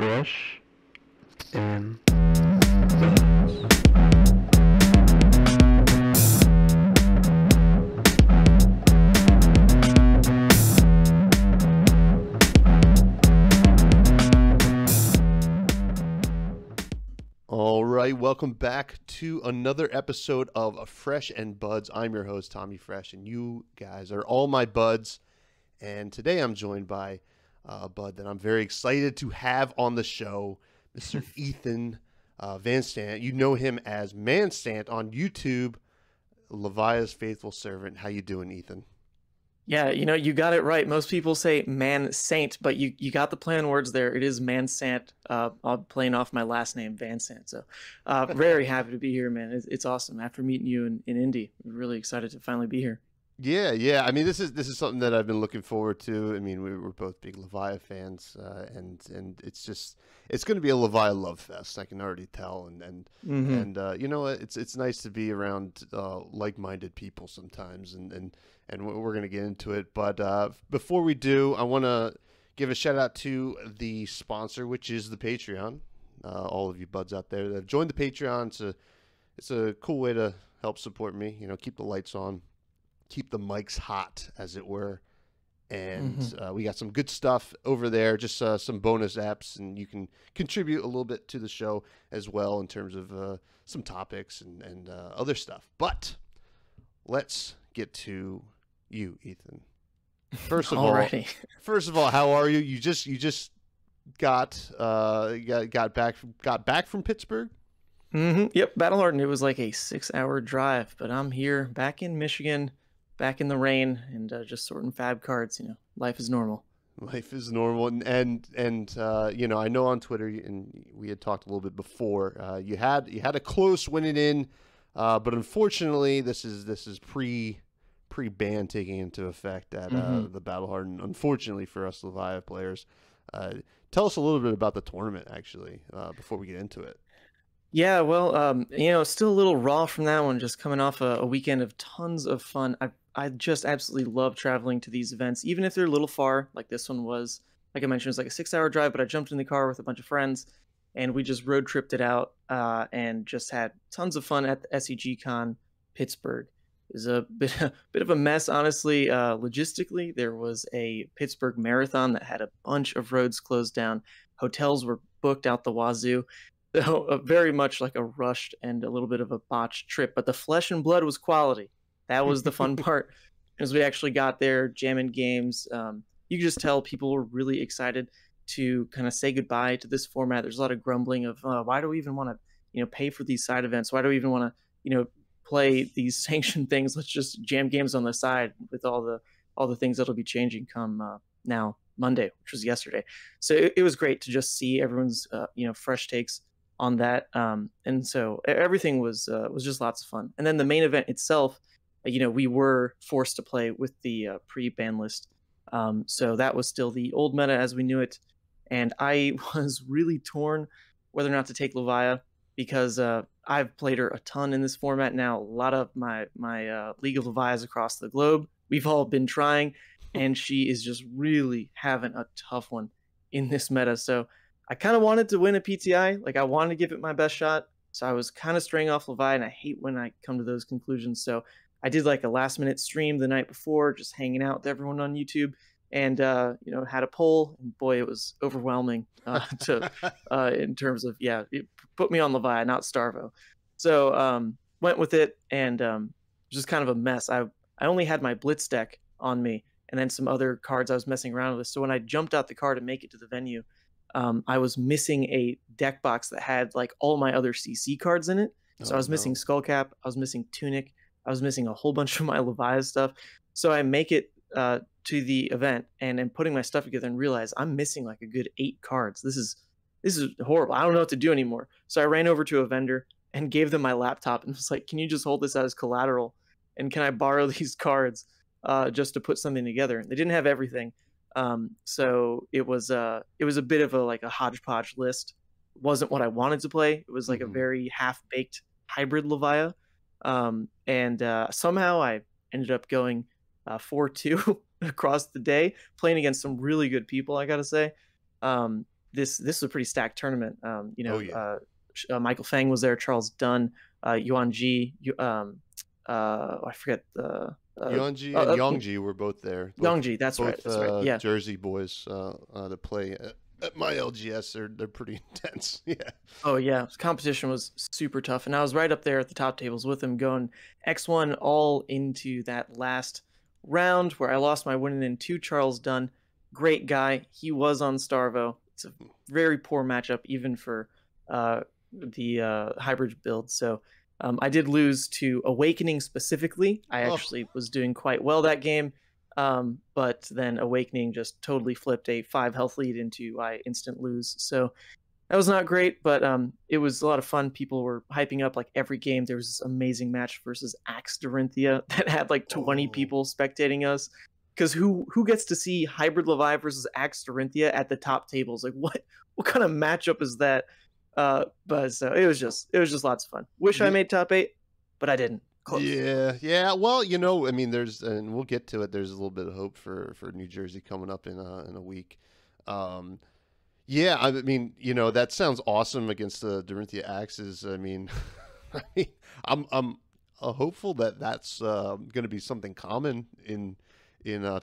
Fresh and Buds. All right, welcome back to another episode of Fresh and Buds. I'm your host, Tommy Fresh, and you guys are all my buds. And today I'm joined by a bud that I'm very excited to have on the show, Mr. Ethan Van Sant. You know him as Man Sant on YouTube, Levia's faithful servant. How you doing, Ethan? Yeah, you got it right. Most people say Man Saint, but you got the play on words there. It is Man Sant. I'm playing off my last name, Van Sant. So very happy to be here, man. It's awesome. After meeting you in Indy, I'm really excited to finally be here. Yeah. I mean, this is something that I've been looking forward to. I mean, we're both big Levia fans, and it's going to be a Levia love fest. I can already tell, and you know, it's nice to be around like-minded people sometimes, and we're going to get into it. But before we do, I want to give a shout out to the sponsor, which is the Patreon. All of you buds out there that have joined the Patreon, it's a cool way to help support me. You know, keep the lights on, keep the mics hot, as it were. And we got some good stuff over there, just some bonus apps, and you can contribute a little bit to the show as well in terms of some topics and other stuff. But let's get to you, Ethan. First of all, how are you? You just got back from Pittsburgh. Yep, Battle Hardened. It was like a 6-hour drive, but I'm here, back in Michigan, back in the rain, and just sorting fab cards. You know, life is normal. Life is normal, and you know, I know on Twitter, and we had talked a little bit before. You had a close winning in, but unfortunately, this is pre-ban taking into effect at the Battle Hardened. Unfortunately for us Levia players, tell us a little bit about the tournament, actually, before we get into it. Yeah, well, still a little raw from that one, just coming off a weekend of tons of fun. I just absolutely love traveling to these events, even if they're a little far, like this one was. Like I mentioned, it was like a 6-hour drive, but I jumped in the car with a bunch of friends, and we just road tripped it out, and just had tons of fun at the SEG Con Pittsburgh. It was a bit of a mess, honestly. Logistically, there was a Pittsburgh marathon that had a bunch of roads closed down. Hotels were booked out the wazoo. So very much like a rushed and a little bit of a botched trip, but the flesh and blood was quality. That was the fun part. As we actually got there, jamming games, you could just tell people were really excited to kind of say goodbye to this format. There's a lot of grumbling of why do we even want to, pay for these side events? Why do we even want to, play these sanctioned things? Let's just jam games on the side with all the things that'll be changing come now Monday, which was yesterday. So it was great to just see everyone's fresh takes on that, and so everything was just lots of fun. And then the main event itself, we were forced to play with the pre-ban list, so that was still the old meta as we knew it, and I was really torn whether or not to take Levia, because I've played her a ton in this format now. A lot of my League of Levias across the globe, we've all been trying, and she is just really having a tough one in this meta. So I kind of wanted to win a PTI. Like, I wanted to give it my best shot. So I was kind of straying off Levia, and I hate when I come to those conclusions. So I did like a last-minute stream the night before, just hanging out with everyone on YouTube, and had a poll. And boy, it was overwhelming in terms of, it put me on Levia, not Starvo. So went with it, and just kind of a mess. I only had my Blitz deck on me, and then some other cards I was messing around with. So when I jumped out the car to make it to the venue, I was missing a deck box that had like all my other CC cards in it. So I was missing Skullcap, I was missing Tunic, I was missing a whole bunch of my Levia stuff. So I make it to the event, and then putting my stuff together and realize I'm missing like a good 8 cards. This is horrible. I don't know what to do anymore. So I ran over to a vendor and gave them my laptop and was like, can you just hold this as collateral? And can I borrow these cards just to put something together? They didn't have everything. So it was a bit of a hodgepodge list. It wasn't what I wanted to play. It was like a very half-baked hybrid Levia. And somehow I ended up going 4-2 across the day, playing against some really good people, I gotta say. this was a pretty stacked tournament. Oh yeah. Michael Fang was there, Charles Dunn, Yuan Ji, I forget the Yongji and Yongji were both there. Yongji, that's right. Yeah. Jersey boys that play at my LGS. They're pretty intense. Yeah. Oh yeah, competition was super tough, and I was right up there at the top tables with him, going X1 all into that last round where I lost my winning in to Charles Dunn. Great guy. He was on Starvo. It's a very poor matchup, even for the hybrid build. So I did lose to Awakening specifically. I actually was doing quite well that game, but then Awakening just totally flipped a 5 health lead into I instant lose. So that was not great, but it was a lot of fun. People were hyping up like every game. There was this amazing match versus Axe Dorinthia that had like 20 people spectating us. Because who gets to see Hybrid Levi versus Axe Dorinthia at the top tables? Like what kind of matchup is that? But so it was just lots of fun. Wish I made top 8, but I didn't. Close. Yeah. Well, you know, I mean, and we'll get to it. There's a little bit of hope for New Jersey coming up in a week. Yeah, I mean, you know, that sounds awesome against the Dorinthia Axes. I mean, I'm hopeful that that's going to be something common in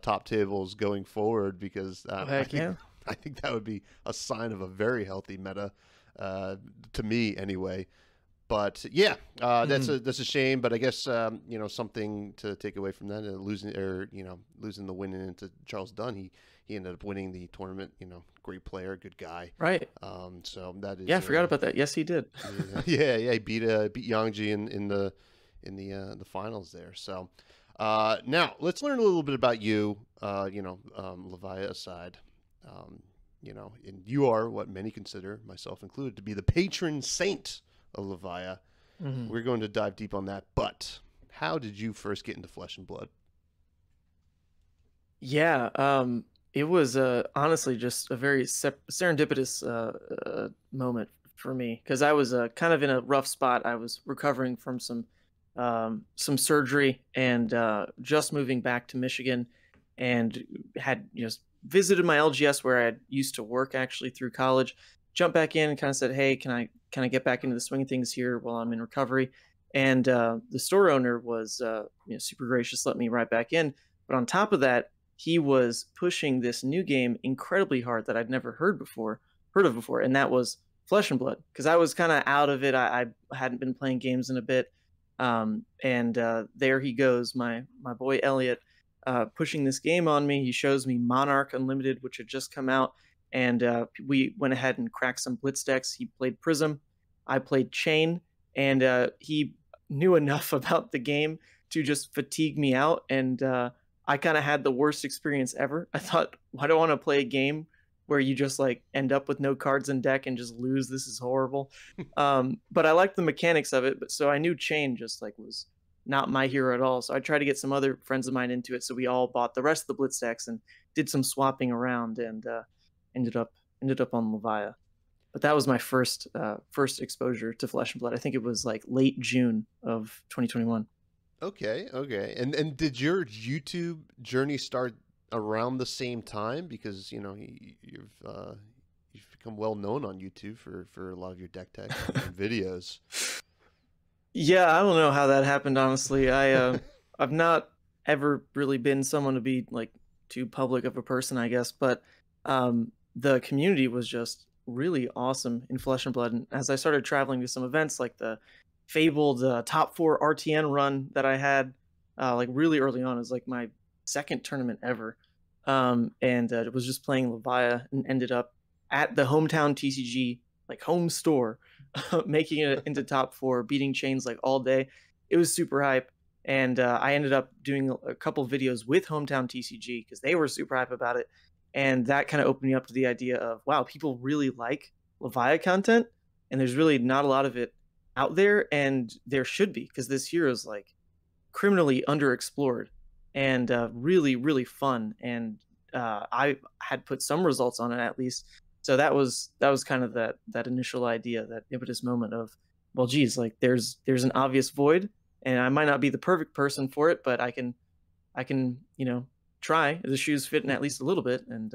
top tables going forward, because I think that would be a sign of a very healthy meta, to me anyway. But yeah, that's a shame. But I guess you know, something to take away from that, losing the win into Charles Dunn. He ended up winning the tournament. You know, great player, good guy. Right. So that is. Yeah, I forgot about that. Yes, he did. Yeah. He beat Yangji in the finals there. So. Now let's learn a little bit about you. Levia aside, you know, and you are what many consider, myself included, to be the patron saint of Levia. We're going to dive deep on that. But how did you first get into Flesh and Blood? Yeah, it was honestly just a very serendipitous moment for me, because I was kind of in a rough spot. I was recovering from some surgery and just moving back to Michigan, and had visited my LGS where I used to work actually through college. Jumped back in and kind of said, hey, can I get back into the swing of things here while I'm in recovery? And the store owner was super gracious, let me right back in. But on top of that, he was pushing this new game incredibly hard that I'd never heard of before, and that was Flesh and Blood, because I was kind of out of it. I hadn't been playing games in a bit. There he goes, my boy Elliot, pushing this game on me. He shows me Monarch Unlimited, which had just come out, and we went ahead and cracked some Blitz decks. He played Prism, I played Chain, and he knew enough about the game to just fatigue me out, and I kind of had the worst experience ever. I thought, I don't want to play a game where you just like end up with no cards in deck and just lose. This is horrible. But I liked the mechanics of it. But so I knew Chain just like was not my hero at all. So I tried to get some other friends of mine into it. So we all bought the rest of the Blitz decks and did some swapping around, and ended up on Levia. But that was my first exposure to Flesh and Blood. I think it was like late June of 2021. Okay. And did your YouTube journey start around the same time? Because you know you've become well known on YouTube for a lot of your deck tech videos. Yeah, I don't know how that happened, honestly. I've not ever really been someone to be like too public of a person, I guess, but the community was just really awesome in Flesh and Blood. And as I started traveling to some events, like the fabled top 4 RTN run that I had like really early on, is like my second tournament ever, and it was just playing Levia, and ended up at the hometown TCG like home store, making it into top 4, beating Chains like all day. It was super hype, and I ended up doing a couple videos with hometown TCG because they were super hype about it, and that kind of opened me up to the idea of, wow, people really like Levia content, and there's really not a lot of it out there, and there should be, because this hero is like criminally underexplored and really, really fun. And I had put some results on it at least. So that was kind of that initial idea, that impetus moment of, well, geez, like there's an obvious void, and I might not be the perfect person for it, but I can try. The shoes fit in at least a little bit, and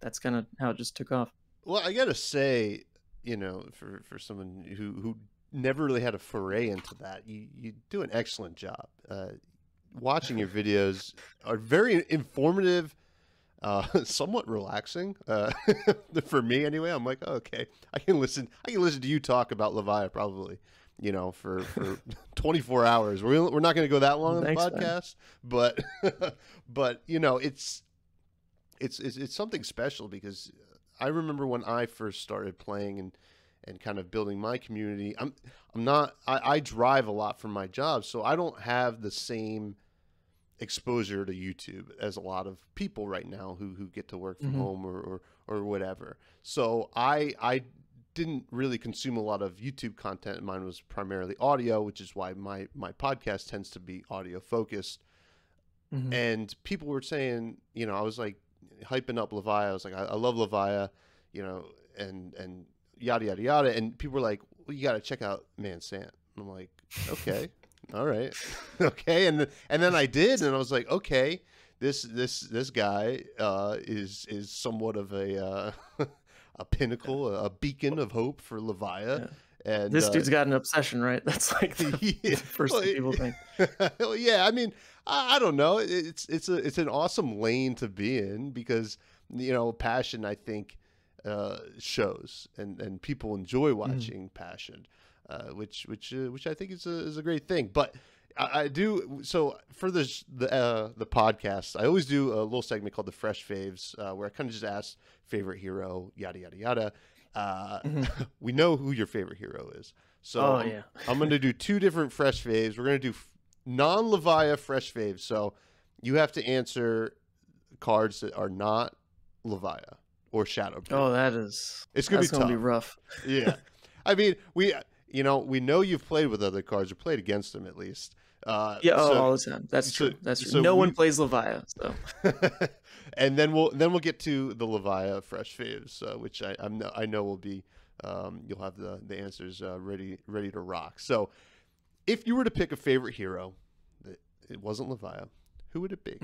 that's kind of how it just took off. Well, I gotta say, for someone who never really had a foray into that, you do an excellent job. Watching your videos are very informative, somewhat relaxing. For me anyway. I'm like, oh, okay, I can listen to you talk about Levia probably, for 24 hours. We're not going to go that long on the podcast, but but it's something special, because I remember when I first started playing and kind of building my community. I drive a lot for my job, so I don't have the same exposure to YouTube as a lot of people right now who get to work from home or whatever. So I didn't really consume a lot of YouTube content. Mine was primarily audio, which is why my podcast tends to be audio focused. And people were saying, I was like hyping up Levia. I was like, I love Levia, and yada yada yada. And people were like, well, you got to check out Man Sant. And I'm like, okay. All right. Okay. And then I did, and I was like, okay, this guy is somewhat of a a pinnacle, a beacon of hope for Levia. Yeah. And this dude's got an obsession, right? That's like the first thing people think. Well, yeah, I mean, I don't know. It's an awesome lane to be in, because passion, I think, shows, and people enjoy watching passion. Which I think is a great thing. But I do, so for the podcast, I always do a little segment called the Fresh Faves, where I kind of just ask favorite hero, yada yada yada. We know who your favorite hero is, so I'm going to do two different Fresh Faves. We're going to do non-Levia Fresh Faves. So you have to answer cards that are not Levia or Shadow. Oh, it's going to be rough. Yeah, I mean we know you've played with other cards, or played against them at least. All the time. That's true. That's true. So no one plays Levia, so. And then we'll get to the Levia Fresh Faves, which I know will be, you'll have the answers ready to rock. So, if you were to pick a favorite hero that it wasn't Levia, who would it be?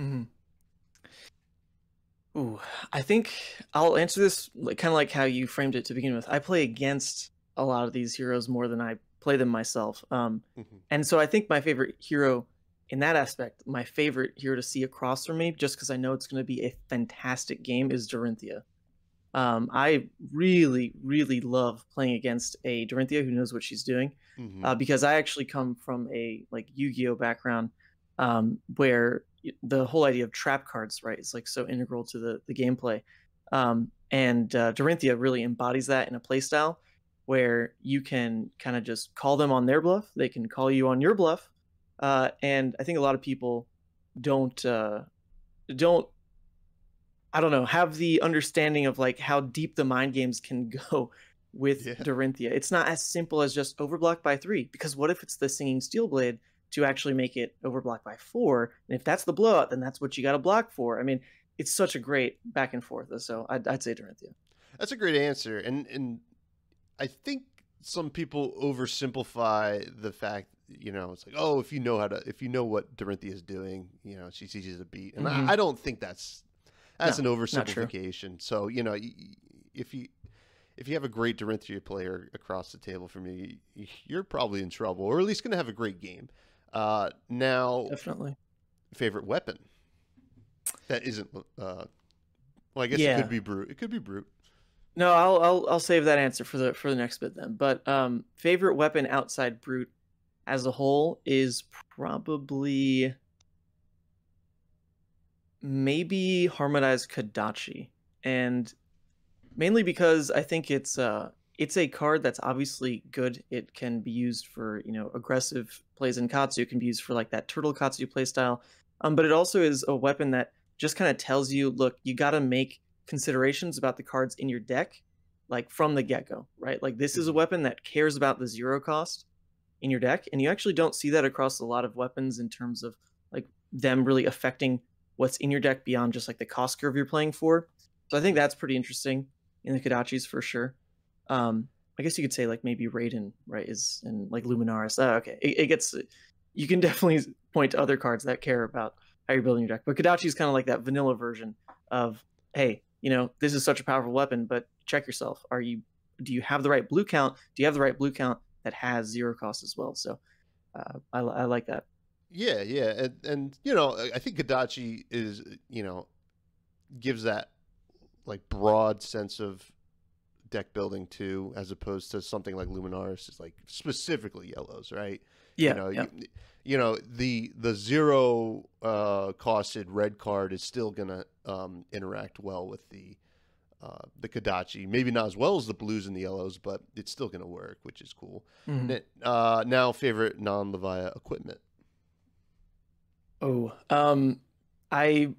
Ooh, I think I'll answer this kind of like how you framed it to begin with. I play against a lot of these heroes more than I play them myself. And so I think my favorite hero in that aspect, my favorite hero to see across from me, just because I know it's going to be a fantastic game, is Dorinthia. I really, really love playing against a Dorinthia who knows what she's doing, because I actually come from a Yu-Gi-Oh background, where the whole idea of trap cards, right, is like so integral to the gameplay. And Dorinthia really embodies that in a playstyle where you can kind of just call them on their bluff. They can call you on your bluff. And I think a lot of people don't have the understanding of like how deep the mind games can go with Dorinthia. It's not as simple as just overblock by 3, because what if it's the Singing Steelblade to actually make it overblock by 4? And if that's the blowout, then that's what you got to block for. I mean, it's such a great back and forth. So I'd say Dorinthia. That's a great answer. And I think some people oversimplify the fact, it's like, oh, if you know what Dorinthia is doing, she's easy to beat. And I don't think that's an oversimplification. So, if you have a great Dorinthia player across the table from you, you're probably in trouble, or at least going to have a great game. Now, definitely favorite weapon that isn't, well, I guess it could be brute. It could be brute. No, I'll save that answer for the next bit then. But favorite weapon outside brute as a whole is probably maybe Harmonized Kodachi, and mainly because I think it's a card that's obviously good. It can be used for aggressive plays in Katsu. It can be used for like that turtle Katsu playstyle, but it also is a weapon that just kind of tells you, look, you got to make considerations about the cards in your deck, like from the get-go, right? Like this is a weapon that cares about the 0 cost in your deck, and you actually don't see that across a lot of weapons in terms of like them really affecting what's in your deck beyond just like the cost curve you're playing for. So I think that's pretty interesting in the Kodachis for sure. I guess you could say like maybe Raiden, right, is in like Luminaris. Okay, it gets, you can definitely point to other cards that care about how you're building your deck, but Kodachi is kind of like that vanilla version of, hey, this is such a powerful weapon, but check yourself. Do you have the right blue count? Do you have the right blue count that has 0 cost as well? So I like that. Yeah, yeah, and I think Kodachi is gives that like broad sense of deck building too, as opposed to something like Luminaris is like specifically yellows, right? Yeah, The 0 costed red card is still gonna interact well with the Kodachi. Maybe not as well as the blues and the yellows, but it's still gonna work, which is cool. Mhm. Now, favorite non-Levia equipment. Oh, I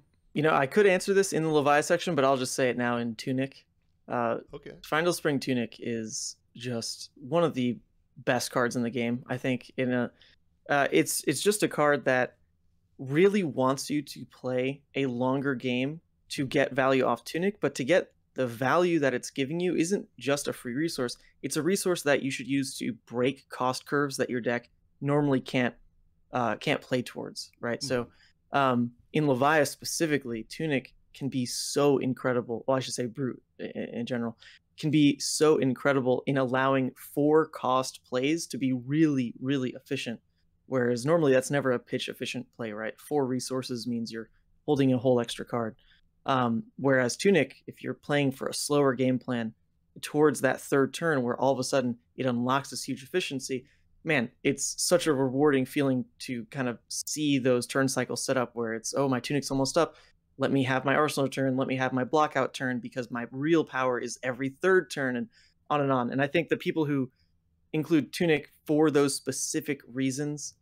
could answer this in the Levi section, but I'll just say it now in Tunic. Okay. Final Spring Tunic is just one of the best cards in the game. I think it's just a card that really wants you to play a longer game to get value off Tunic, but to get the value that it's giving you isn't just a free resource. It's a resource that you should use to break cost curves that your deck normally can't play towards, right? So in Levia specifically, Tunic can be so incredible. Well, I should say Brute in general can be so incredible in allowing 4 cost plays to be really, really efficient. Whereas normally that's never a pitch efficient play, right? 4 resources means you're holding a whole extra card. Whereas Tunic, if you're playing for a slower game plan towards that 3rd turn where all of a sudden it unlocks this huge efficiency, man, it's such a rewarding feeling to kind of see those turn cycles set up where it's, oh, my Tunic's almost up. Let me have my Arsenal turn. Let me have my blockout turn because my real power is every 3rd turn and on and on. And I think the people who include Tunic for those specific reasons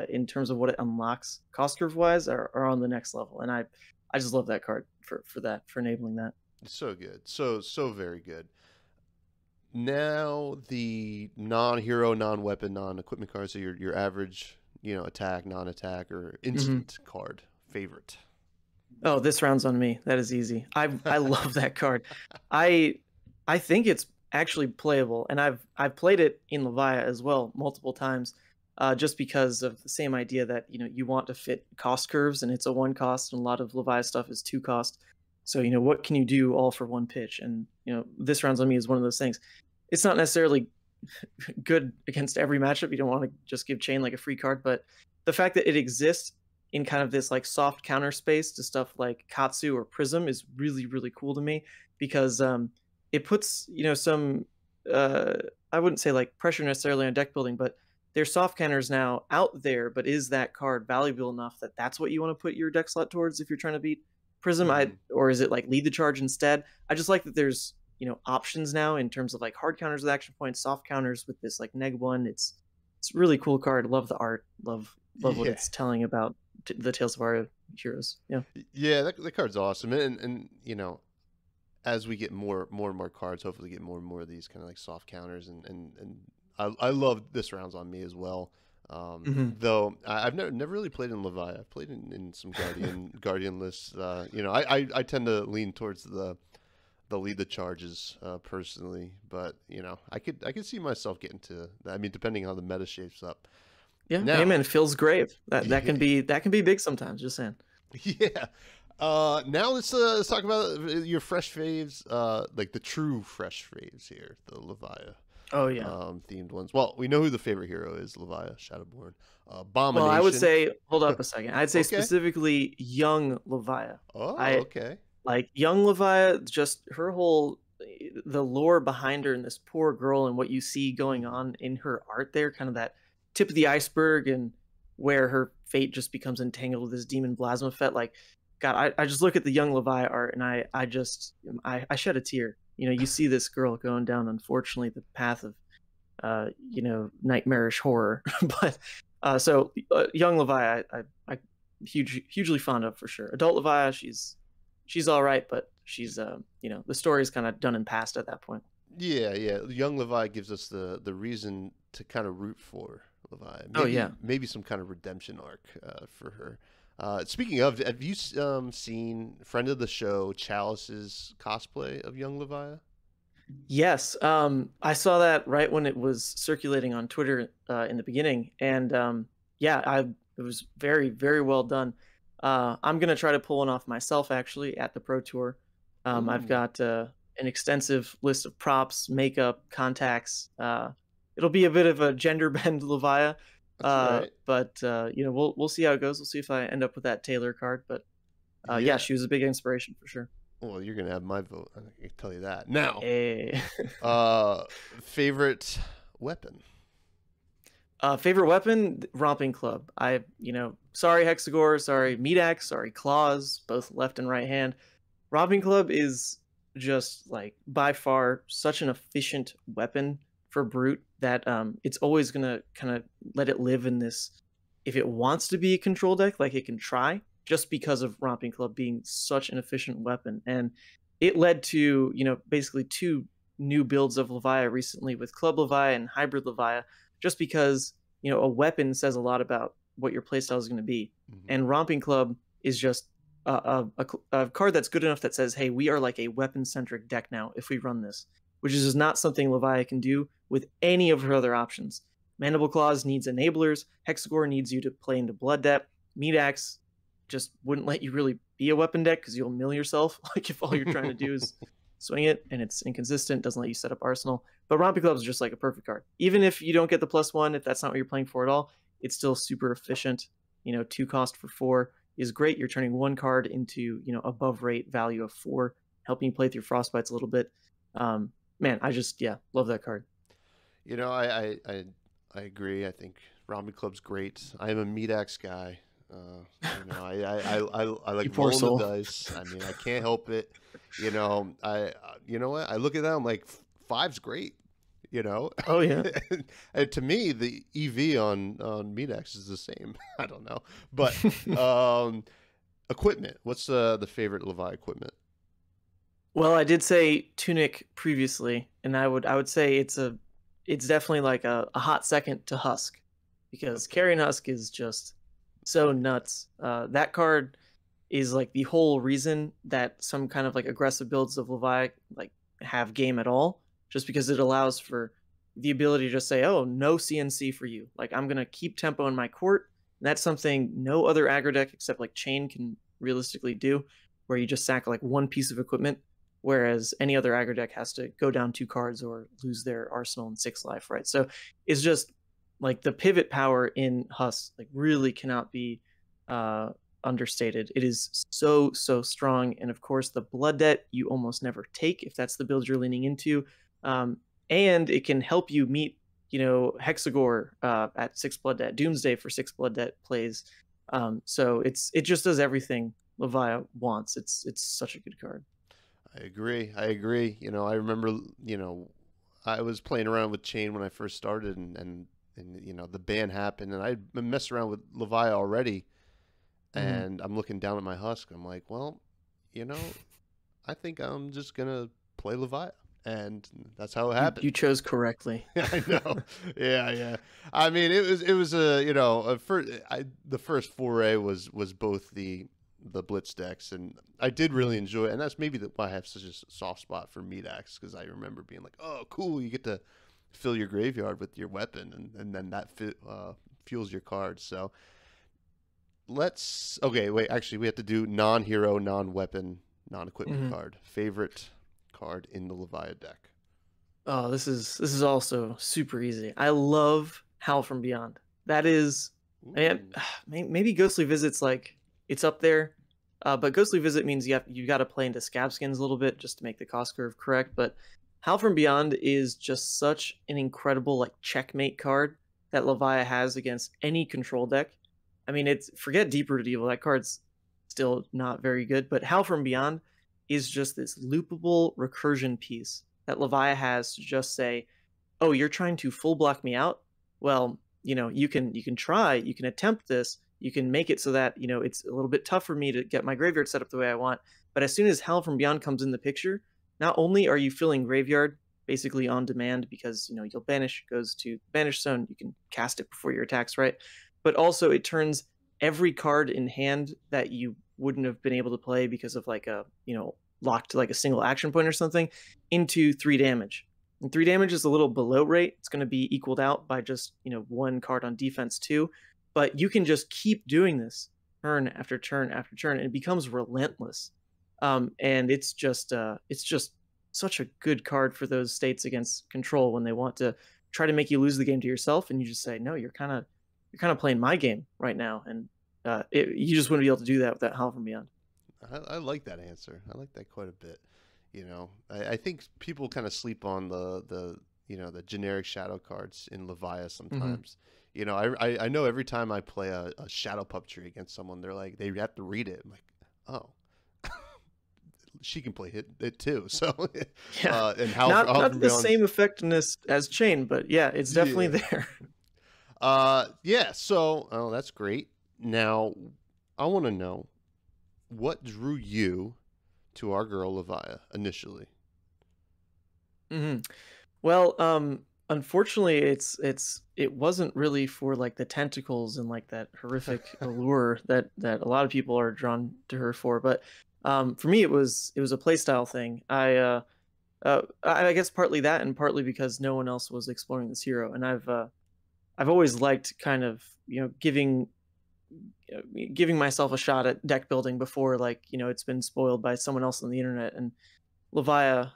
in terms of what it unlocks cost curve wise are on the next level. And I just love that card for that, for enabling that. So good. So very good. Now the non-hero, non-weapon, non-equipment cards. So your average, attack, non-attack, or instant card favorite. Oh, this round's on me. That is easy. I love that card. I think it's actually playable, and I've played it in Levia as well multiple times, just because of the same idea that you want to fit cost curves, and it's a 1 cost, and a lot of Levia stuff is 2 cost. So what can you do all for 1 pitch? And this round's on me is one of those things. It's not necessarily good against every matchup. You don't want to just give Chain like a free card, but the fact that it exists in kind of this like soft counter space to stuff like Katsu or Prism is really, really cool to me, because it puts some I wouldn't say like pressure necessarily on deck building, but there's soft counters now out there. But is that card valuable enough that that's what you want to put your deck slot towards if you're trying to beat Prism? Or is it like lead the charge instead? I just like that there's options now in terms of like hard counters with action points, soft counters with this like neg1. It's a really cool card. Love the art. Love what it's telling about the Tales of Aria heroes. Yeah, that card's awesome. And as we get more and more cards, hopefully get more and more of these kind of like soft counters, and I love this rounds on me as well. Though I've never really played in Levia. I've played in some Guardian lists. I tend to lean towards the lead the charges personally, but I could see myself getting to that. I mean, depending on how the meta shapes up. Yeah, Amen. Phil's grave. That can be big sometimes. Just saying. Yeah. Now let's talk about your fresh faves, like the true fresh faves here, the Levia. Oh yeah. Themed ones. Well, we know who the favorite hero is, Levia, Shadowborn. Abomination. Well, I would say, hold up a second. I'd say specifically young Levia. Oh, okay. Like young Levia, just her whole, the lore behind her and this poor girl and what you see going on in her art there, kind of that tip of the iceberg, and where her fate just becomes entangled with this demon Blasmafet. Like, God, I just look at the young Levia art and I shed a tear. You see this girl going down, unfortunately, the path of, nightmarish horror. But so young Levia, I hugely fond of for sure. Adult Levia, she's all right, but she's the story is kind of done and past at that point. Yeah. Young Levia gives us the reason to kind of root for Levia. Maybe some kind of redemption arc for her. Speaking of, have you seen friend of the show Chalice's cosplay of young Levia? Yes, I saw that right when it was circulating on Twitter in the beginning, and it was very, very well done. I'm gonna try to pull one off myself actually at the Pro Tour. I've Ooh, got an extensive list of props, makeup, contacts. It'll be a bit of a gender bend Levia, that's all right. but you know, we'll see how it goes. We'll see if I end up with that Taylor card. But yeah, Yeah. she was a big inspiration for sure. Well, you're gonna have my vote. I can tell you that. Now, Eh. uh, favorite weapon. Favorite weapon, Romping Club. Sorry Hexagore, sorry Meat Axe, sorry Claws, both left and right hand. Romping Club is just like by far such an efficient weapon for Brute that it's always gonna kind of let it live in this. If it wants to be a control deck, like it can try, just because of Romping Club being such an efficient weapon, and it led to basically two new builds of Levia recently with Club Levia and Hybrid Levia, just because a weapon says a lot about what your playstyle is going to be, and Romping Club is just a card that's good enough that says, hey, we are like a weapon-centric deck now if we run this, which is not something Levia can do with any of her other options. Mandible Claws needs enablers. Hexagore needs you to play into Blood Debt. Meat Axe just wouldn't let you really be a weapon deck because you'll mill yourself. Like if all you're trying to do is swing it and it's inconsistent, doesn't let you set up Arsenal. But Romping Club is just like a perfect card. Even if you don't get the +1, if that's not what you're playing for at all, it's still super efficient. 2 cost for 4 is great. You're turning 1 card into above rate value of 4, helping you play through Frostbites a little bit. Man, I just love that card. I agree. I think Romping Club's great. I am a Meat Axe guy. I like rolling the dice. I mean, I can't help it. You know what? I look at that. I'm like, 5's great. Oh yeah. And to me, the EV on Meat Axe is the same. I don't know, but equipment. What's the favorite Levi equipment? Well, I did say Tunic previously, and I would say it's definitely like a hot second to Husk, because Carrion Husk is just so nuts. That card is like the whole reason that some kind of like aggressive builds of Levi like have game at all, just because it allows for the ability to just say, oh, no CNC for you. Like I'm gonna keep tempo in my court. And that's something no other aggro deck except like Chain can realistically do, where you just sack like 1 piece of equipment, whereas any other aggro deck has to go down 2 cards or lose their arsenal and 6 life, right? So it's just like the pivot power in Husk like really cannot be understated. It is so strong, and of course the Blood Debt you almost never take if that's the build you're leaning into, and it can help you meet Hexagore at 6 Blood Debt, Doomsday for 6 Blood Debt plays. So it just does everything Levia wants. It's such a good card. I agree. I remember, I was playing around with Chain when I first started, and the ban happened, and I'd been messing around with Levia already, and I'm looking down at my Husk. I'm like, well, I think I'm just gonna play Levia, and that's how it happened. You chose correctly. I know. Yeah. I mean, it was the first foray was both the Blitz decks, and I did really enjoy it, and that's maybe why I have such a soft spot for Meat Axe, because I remember being like, oh, cool, you get to fill your graveyard with your weapon, and then that fuels your cards. So actually we have to do non-hero, non-weapon, non-equipment card. Favorite card in the Levia deck? Oh, this is also super easy. I love Howl from Beyond. That is, maybe Ghostly Visit's like, it's up there, but Ghostly Visit means you got to play into Scab Skins a little bit just to make the cost curve correct. But Howl from Beyond is just such an incredible like checkmate card that Levia has against any control deck. I mean, forget Deep Rooted Evil. That card's still not very good, but Howl from Beyond is just this loopable recursion piece that Levia has to just say, oh, you're trying to full block me out? Well, you can try, you can attempt this, you can make it so that, it's a little bit tough for me to get my graveyard set up the way I want. But as soon as Howl from Beyond comes in the picture, not only are you filling graveyard basically on demand, because, you'll banish, it goes to banish zone, you can cast it before your attacks, right? But also it turns every card in hand that you wouldn't have been able to play because of like a, locked to like a single action point or something into 3 damage. And 3 damage is a little below rate. It's going to be equaled out by just, 1 card on defense too. But you can just keep doing this turn after turn after turn, and it becomes relentless. And it's just such a good card for those states against control when they want to try to make you lose the game to yourself, and you just say, no, you're kind of playing my game right now, and you just wouldn't be able to do that without Howl from Beyond. I like that answer. I like that quite a bit. I think people kind of sleep on the generic shadow cards in Levia sometimes. I know every time I play a shadow puppetry against someone, they're like, they have to read it. I'm like, oh, she can play it too. So Yeah, and how not the same effectiveness as Chain, but yeah, it's definitely there. Yeah. So that's great. Now I want to know what drew you to our girl Levia initially. Well, unfortunately, it wasn't really for like the tentacles and like that horrific allure that a lot of people are drawn to her for, but for me, it was a playstyle thing. I guess partly that, and partly because no one else was exploring this hero, and I've always liked kind of giving myself a shot at deck building before like it's been spoiled by someone else on the internet, and Levia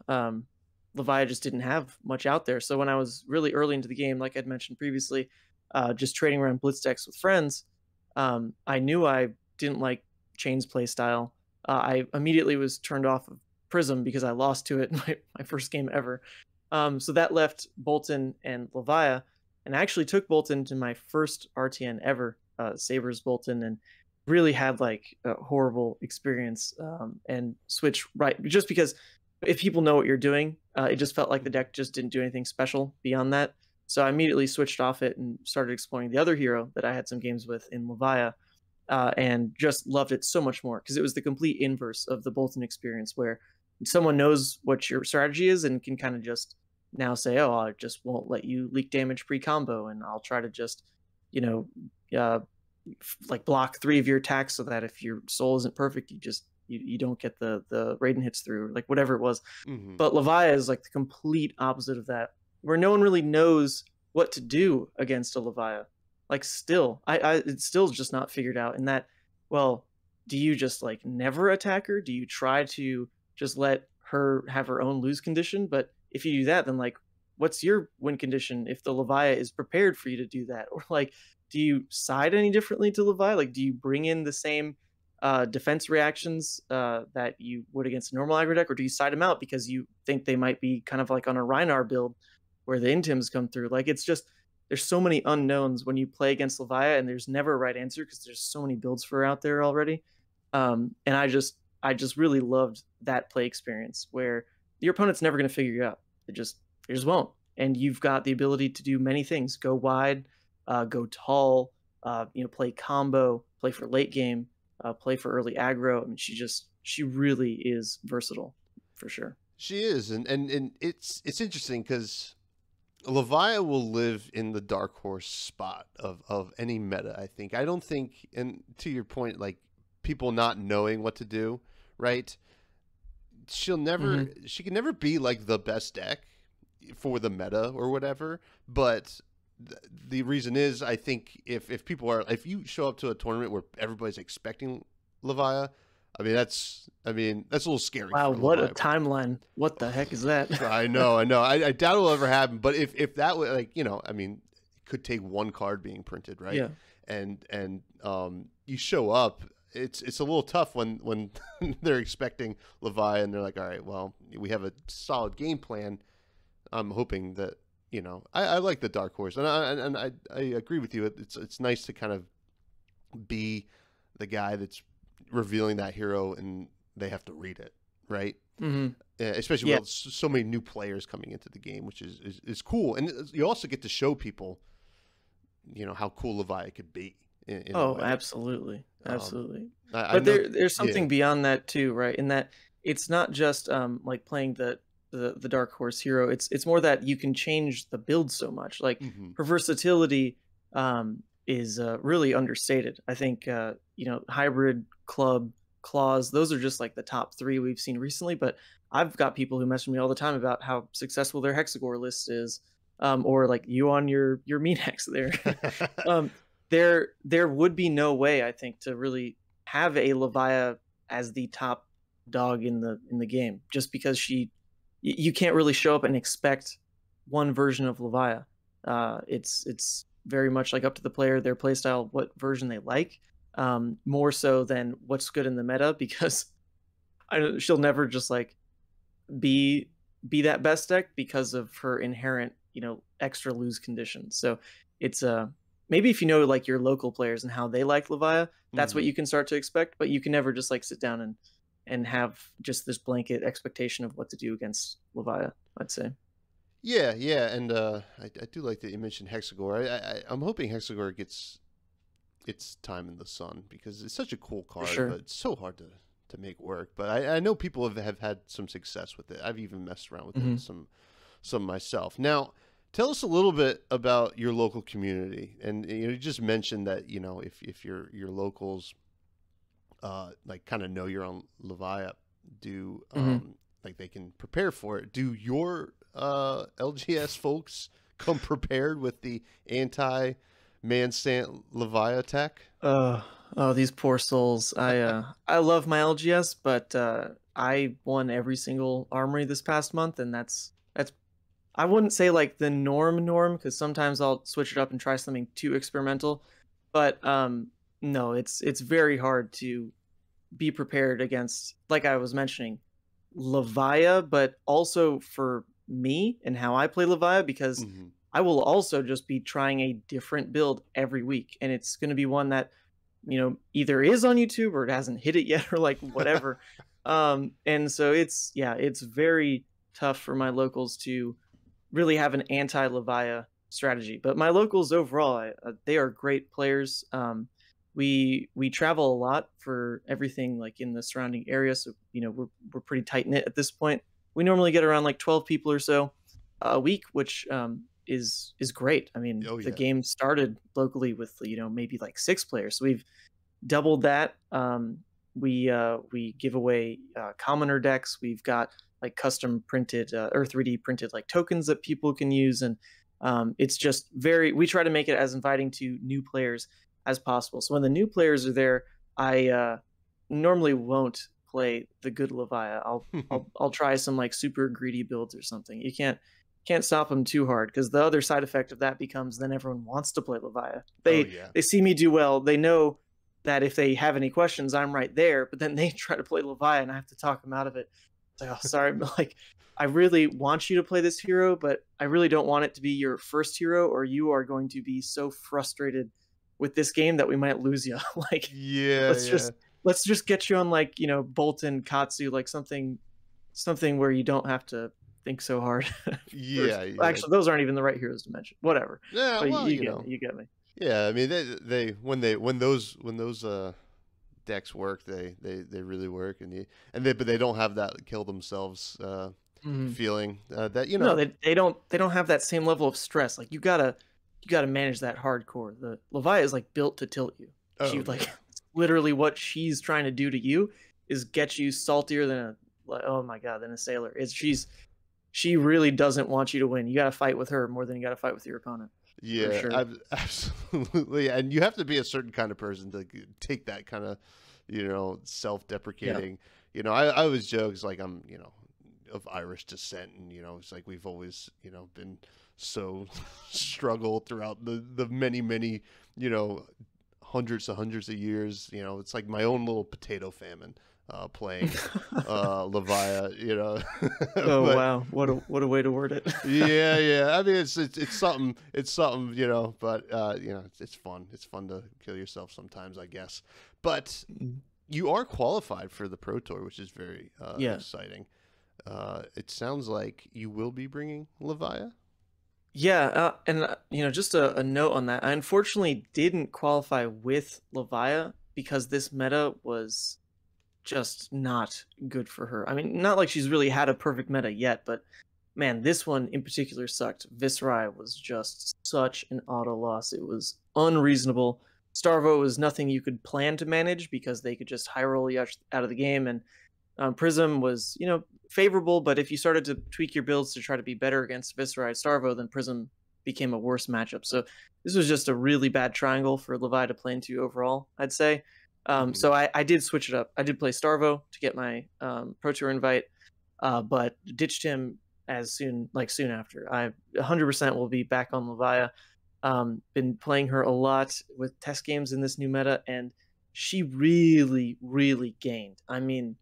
Levia just didn't have much out there. So when I was really early into the game, like I'd mentioned previously, just trading around blitz decks with friends, I knew I didn't like Chain's play style. I immediately was turned off of Prism because I lost to it in my first game ever. So that left Bolton and Levia, and I actually took Bolton to my first RTN ever, Sabres Bolton, and really had like a horrible experience, and switch right just because if people know what you're doing, it just felt like the deck just didn't do anything special beyond that. So I immediately switched off it and started exploring the other hero that I had some games with in Levia, and just loved it so much more because it was the complete inverse of the Bolton experience, where someone knows what your strategy is and can kind of just now say, "Oh, I just won't let you leak damage pre-combo, and I'll try to just, you know, like block 3 of your attacks so that if your soul isn't perfect, you don't get the Raiden hits through, or like whatever it was." Mm-hmm. But Levia is like the complete opposite of that, where no one really knows what to do against a Levia. Like still, it's still just not figured out. In that, well, do you just like never attack her? Do you try to just let her have her own lose condition? But if you do that, then like, what's your win condition if the Levia is prepared for you to do that? Or like, do you side any differently to Levia? Like, do you bring in the same defense reactions that you would against a normal aggro deck, or do you side them out because you think they might be kind of like on a Rhinar build where the intims come through? Like, it's just, there's so many unknowns when you play against Levia, and there's never a right answer because there's so many builds for her out there already. And I just really loved that play experience where your opponent's never going to figure you out. They just won't. And you've got the ability to do many things: go wide, go tall, play combo, play for late game, play for early aggro. I mean, she really is versatile for sure. She is, and it's interesting because Levia will live in the dark horse spot of any meta. I think. I don't think, and to your point, like people not knowing what to do, right? She can never be like the best deck for the meta or whatever. But the reason is, I think if you show up to a tournament where everybody's expecting Levia, I mean that's a little scary. Wow, what a timeline! What the heck is that? I know. I doubt it will ever happen. But if that would, like, it could take one card being printed, right? Yeah. And you show up, it's a little tough when they're expecting Levia and they're like, all right, well, we have a solid game plan. I'm hoping that I like the dark horse, and I agree with you. It's nice to kind of be the guy that's revealing that hero, and they have to read it, right? Mm-hmm. Especially with so many new players coming into the game, which is cool, and you also get to show people, how cool Levia could be. In a way. Absolutely. I But know, there's something beyond that too, right? In that it's not just like playing the dark horse hero. It's more that you can change the build so much. Like her versatility is really understated. I think hybrid, club, claws, those are just like the top 3 we've seen recently. But I've got people who message me all the time about how successful their Hexagore list is, or like you on your mean hex there. There would be no way, I think, to really have a Levia as the top dog in the game, just because you can't really show up and expect one version of Levia. It's very much like up to the player, their playstyle, what version they like, more so than what's good in the meta, because she'll never just like be that best deck because of her inherent, extra lose conditions. So it's maybe if you know like your local players and how they like Levia, that's what you can start to expect, but you can never just like sit down and have just this blanket expectation of what to do against Levia, I'd say. Yeah, yeah, and I do like that you mentioned Hexagore. I'm hoping Hexagore gets its time in the sun, because it's such a cool card, but it's so hard to make work. But I know people have had some success with it. I've even messed around with it some myself. Now, tell us a little bit about your local community, and you just mentioned that if your locals like kind of know you're on Levia, do like they can prepare for it. Do your LGS folks come prepared with the anti Man Sant Levia tech? Oh, these poor souls. I love my LGS, but I won every single armory this past month, and that's I wouldn't say like the norm, because sometimes I'll switch it up and try something too experimental. But no, it's very hard to be prepared against, like I was mentioning, Levia, but also for me and how I play Levia, because I will also just be trying a different build every week, and it's going to be one that either is on YouTube or it hasn't hit it yet, or like whatever. And so it's very tough for my locals to really have an anti-Levia strategy. But my locals overall, they are great players. We travel a lot for everything like in the surrounding area, so we're pretty tight knit at this point. We normally get around like 12 people or so a week, which is great. I mean, the game started locally with maybe like 6 players, so we've doubled that. We give away commoner decks. We've got like custom printed or 3D printed like tokens that people can use, and it's just we try to make it as inviting to new players as possible. So when the new players are there, I normally won't play the good Levia. I'll try some like super greedy builds or something. You can't stop them too hard, because the other side effect of that becomes then everyone wants to play Levia. They see me do well. They know that if they have any questions, I'm right there, but then they try to play Levia and I have to talk them out of it. It's like, oh, sorry, but like, I really want you to play this hero, but I really don't want it to be your first hero, or you are going to be so frustrated with this game that we might lose you. Like, let's just get you on like, Bolton, Katsu, like something where you don't have to think so hard. Actually, those aren't even the right heroes to mention. Whatever. Yeah, but well, you get me. Yeah, I mean, they when those decks work, they really work, but they don't have that kill themselves feeling that No, they don't have that same level of stress. Like you gotta manage that hardcore. The Levia is like built to tilt you. Literally what she's trying to do to you is get you saltier than than a sailor. She really doesn't want you to win. You got to fight with her more than you got to fight with your opponent. Yeah, sure. Absolutely. And you have to be a certain kind of person to take that kind of, self-deprecating. Yeah. I always joke, it's like I'm, of Irish descent, and it's like we've always, been so struggled throughout the many, hundreds of years. It's like my own little potato famine. Playing Levia, Oh, wow, what a way to word it. yeah. I mean, it's something, but it's fun. It's fun to kill yourself sometimes, I guess. But you are qualified for the Pro Tour, which is very exciting. It sounds like you will be bringing Levia. Yeah, and just a note on that. I unfortunately didn't qualify with Levia because this meta was just not good for her. I mean, not like she's really had a perfect meta yet, but man, this one in particular sucked. Viscerai was just such an auto loss. It was unreasonable. Starvo was nothing you could plan to manage because they could just high roll you out of the game, and Prism was, favorable, but if you started to tweak your builds to try to be better against Viscerai Starvo, then Prism became a worse matchup. So this was just a really bad triangle for Levia to play into overall, I'd say. So I did switch it up. I did play Starvo to get my Pro Tour invite, but ditched him soon after. I 100% will be back on Levia. Been playing her a lot with test games in this new meta, and she really, really gained. I mean,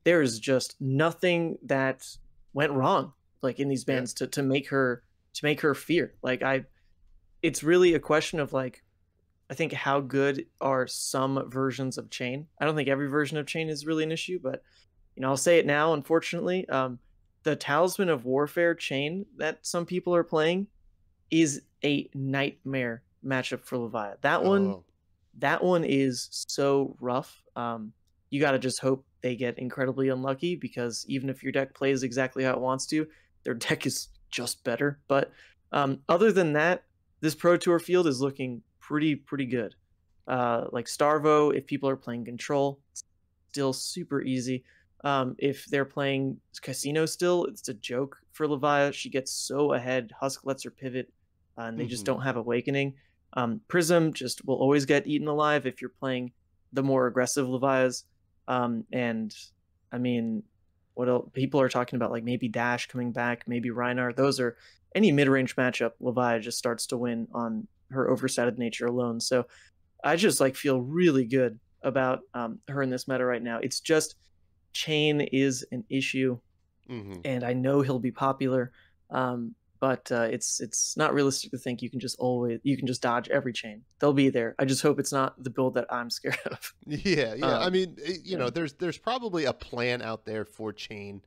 there's just nothing that went wrong like in these bans to make her fear. It's really a question of like, I think how good are some versions of Chain. I don't think every version of Chain is really an issue, but I'll say it now. Unfortunately, the Talisman of Warfare Chain that some people are playing is a nightmare matchup for Levia. That one is so rough. You got to just hope they get incredibly unlucky, because even if your deck plays exactly how it wants to, their deck is just better. But other than that, this Pro Tour field is looking pretty good. Like Starvo, if people are playing Control, it's still super easy. If they're playing Casino still, it's a joke for Levia. She gets so ahead. Husk lets her pivot, and they just don't have Awakening. Prism just will always get eaten alive if you're playing the more aggressive Levias. And I mean, what else? People are talking about like maybe Dash coming back, maybe Reinhardt. Those are any mid-range matchup. Levia just starts to win on her overstated nature alone. So I just like feel really good about her in this meta right now. It's just Chain is an issue, and I know he'll be popular, but it's not realistic to think you can just dodge every Chain. They'll be there. I just hope it's not the build that I'm scared of. Yeah. I mean, there's probably a plan out there for Chain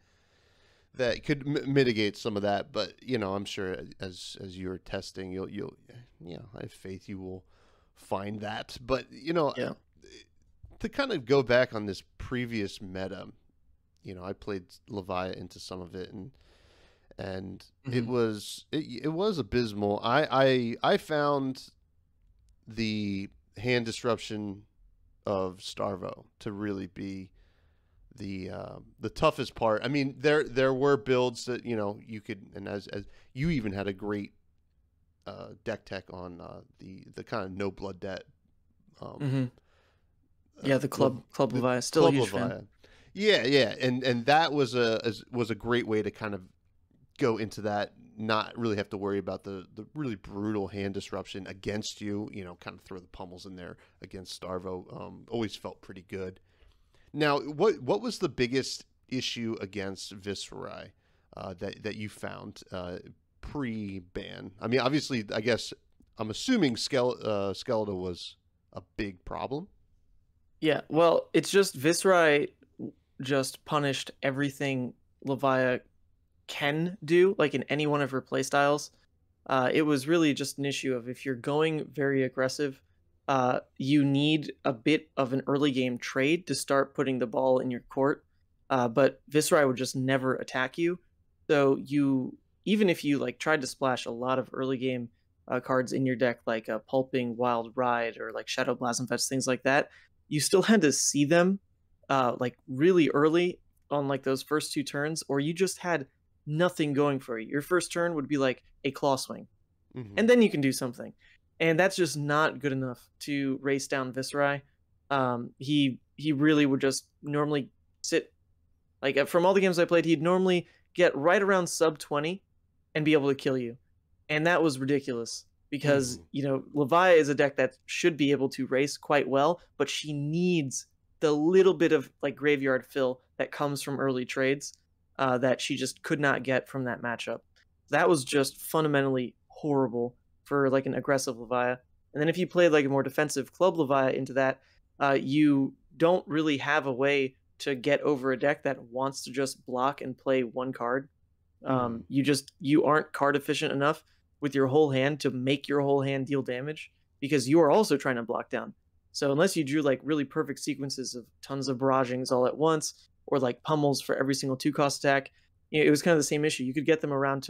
that could mitigate some of that, but I'm sure as you're testing, you'll I have faith you will find that. But to kind of go back on this previous meta, I played Levia into some of it, and it was abysmal. I found the hand disruption of Starvo to really be the toughest part. I mean, there were builds that you could, and as you even had a great deck tech on the kind of no blood debt. The club Levia, still Club a huge Levia. Fan. Yeah, and that was a great way to kind of go into that, not really have to worry about the really brutal hand disruption against you. Kind of throw the pummels in there against Starvo. Always felt pretty good. Now, what was the biggest issue against Viscerai that you found pre-ban? I mean, obviously, I guess I'm assuming Skeletor was a big problem. Yeah, well, it's just Viscerai just punished everything Levia can do, like in any one of her playstyles. It was really just an issue of if you're going very aggressive, you need a bit of an early game trade to start putting the ball in your court. But Viscerai would just never attack you. So even if you like tried to splash a lot of early game cards in your deck, like Pulping Wild Ride or like Shadow Blossom Fetch, things like that, you still had to see them like really early on like those first two turns, or you just had nothing going for you. Your first turn would be like a Claw Swing, and then you can do something. And that's just not good enough to race down Viscerai. He really would just normally sit, like from all the games I played, he'd normally get right around sub 20 and be able to kill you. And that was ridiculous because, Levia is a deck that should be able to race quite well, but she needs the little bit of like graveyard fill that comes from early trades that she just could not get from that matchup. That was just fundamentally horrible for like an aggressive Levia. And then if you played like a more defensive club Levia into that, you don't really have a way to get over a deck that wants to just block and play one card. You aren't card efficient enough with your whole hand to make your whole hand deal damage, because you are also trying to block down. So unless you drew like really perfect sequences of tons of barragings all at once, or like pummels for every single 2-cost attack, it was kind of the same issue. You could get them around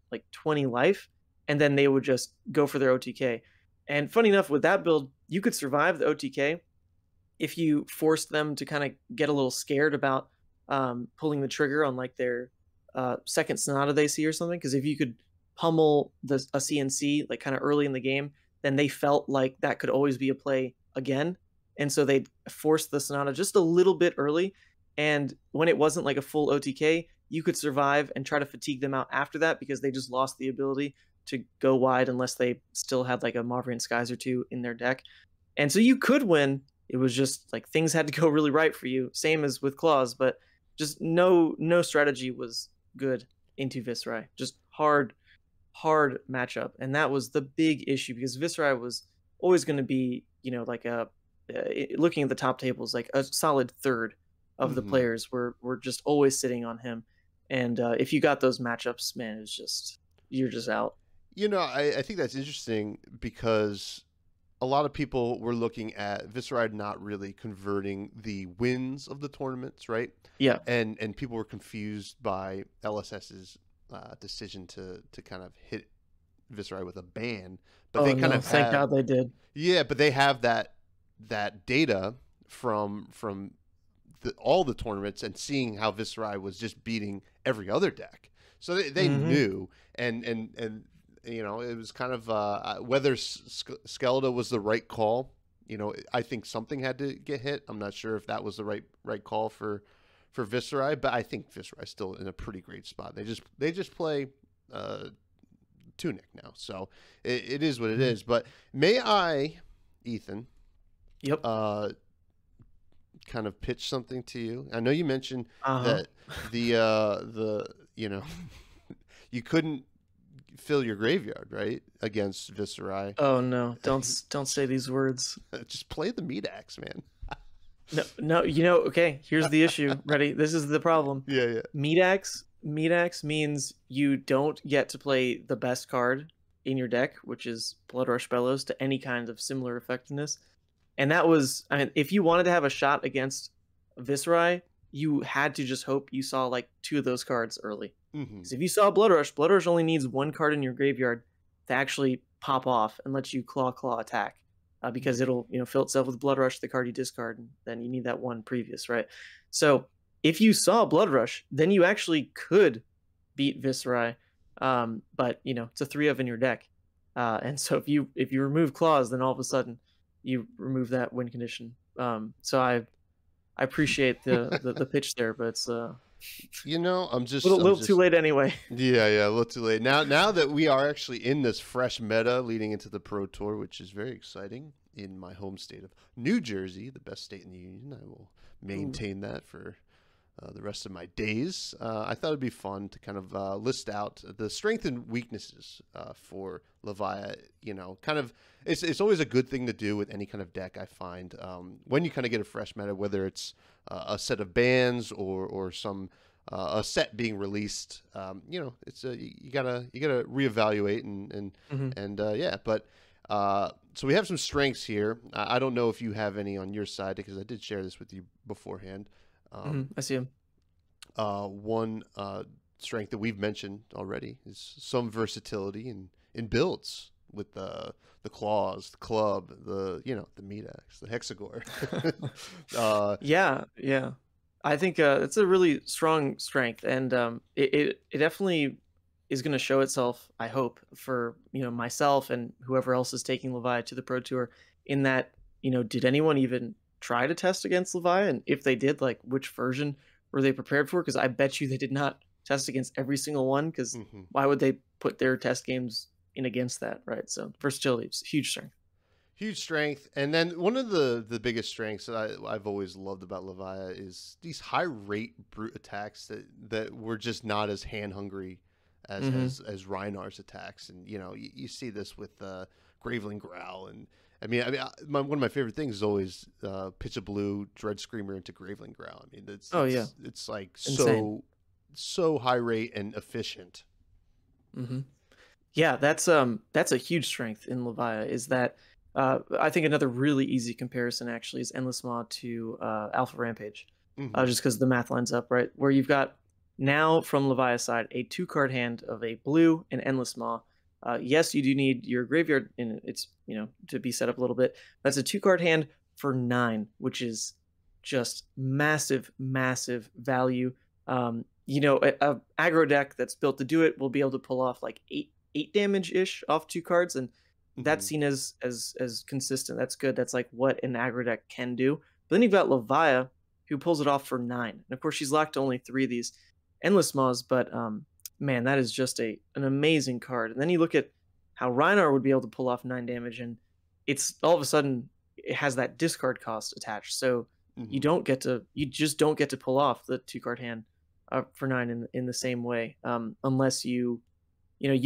like 20 life, and then they would just go for their OTK. And funny enough, with that build, you could survive the OTK if you forced them to kind of get a little scared about pulling the trigger on like their second Sonata they see or something. Because if you could pummel a CNC like kind of early in the game, then they felt like that could always be a play again. and so they'd force the Sonata just a little bit early. And when it wasn't like a full OTK, you could survive and try to fatigue them out after that because they just lost the ability to go wide unless they still had like a Mauvrian Skies or two in their deck. And so you could win. It was just like things had to go really right for you, same as with Claws, but just no strategy was good into Viscerai. Just hard matchup, and that was the big issue because Viscerai was always going to be, like looking at the top tables, like a solid third of the players were just always sitting on him, and if you got those matchups, man, it was just you're just out. I think that's interesting because a lot of people were looking at Viscerai not really converting the wins of the tournaments, right? Yeah, and people were confused by LSS's decision to kind of hit Viscerai with a ban, but they kind of thank God they did. Yeah, but they have that data from all the tournaments and seeing how Viscerai was just beating every other deck, so they knew, and it was kind of whether Skeletor was the right call. I think something had to get hit. I'm not sure if that was the right call for Viscerai, but I think Viscerai's still in a pretty great spot. They just play Tunic now, so it is what it is. But may I, Ethan? Yep. Kind of pitch something to you. I know you mentioned that the you couldn't fill your graveyard, right, against Viscerai. Oh no, don't say these words. Just play the meat axe, man. No, okay, here's the issue. Ready? This is the problem. Yeah. Meat axe means you don't get to play the best card in your deck, which is Blood Rush Bellows, to any kind of similar effectiveness. And that was, if you wanted to have a shot against Viscerai, you had to just hope you saw like 2 of those cards early. Because if you saw Blood Rush only needs 1 card in your graveyard to actually pop off and let you claw attack. Because it'll fill itself with Blood Rush, the card you discard, and then you need that one previous, right? So if you saw Blood Rush, then you actually could beat Viscerai, but it's a 3 of in your deck, and so if you remove Claws, then all of a sudden you remove that win condition. So I appreciate the pitch there, but it's I'm just a little too late anyway. Yeah, a little too late. Now that we are actually in this fresh meta leading into the Pro Tour, which is very exciting in my home state of New Jersey, the best state in the union. I will maintain that for the rest of my days. I thought it'd be fun to kind of list out the strengths and weaknesses for Levia. Kind of it's always a good thing to do with any kind of deck, I find, when you kind of get a fresh meta, whether it's a set of bans or some a set being released. It's you gotta reevaluate and yeah. But so we have some strengths here. I don't know if you have any on your side because I did share this with you beforehand. I see him. One strength that we've mentioned already is some versatility in builds with the claws, the club, the meat axe, the hexagore. Yeah. I think it's a really strong strength, and it definitely is going to show itself, I hope, for myself and whoever else is taking Levia to the Pro Tour. In that, did anyone even try to test against Levia? And if they did, like, which version were they prepared for? Because I bet you they did not test against every single one, because why would they put their test games in against that, right? So versatility is huge strength. Huge strength. And then one of the biggest strengths that I've always loved about Levia is these high rate brute attacks that were just not as hand hungry as Reinhar's attacks. And you see this with Graveling Growl, and one of my favorite things is always pitch a blue Dread Screamer into Graveling Growl. It's like insane. so high rate and efficient. Yeah, that's a huge strength in Levia. Is that I think another really easy comparison actually is Endless Maw to Alpha Rampage, just because the math lines up, right? Where you've got now from Levia's side a 2-card hand of a blue and Endless Maw. Yes, you do need your graveyard in it's to be set up a little bit. That's a 2-card hand for 9, which is just massive value. A aggro deck that's built to do it will be able to pull off like 8 damage ish off 2 cards, and That's Hmm. seen as consistent. That's good. That's like what an aggro deck can do. But then you've got Levia, who pulls it off for 9. And of course, she's locked to only 3 of these endless maws. But man, that is just an amazing card. And then you look at how Rhinar would be able to pull off 9 damage, and it's all of a sudden it has that discard cost attached. So Hmm. you just don't get to pull off the 2-card hand for 9 in the same way, unless you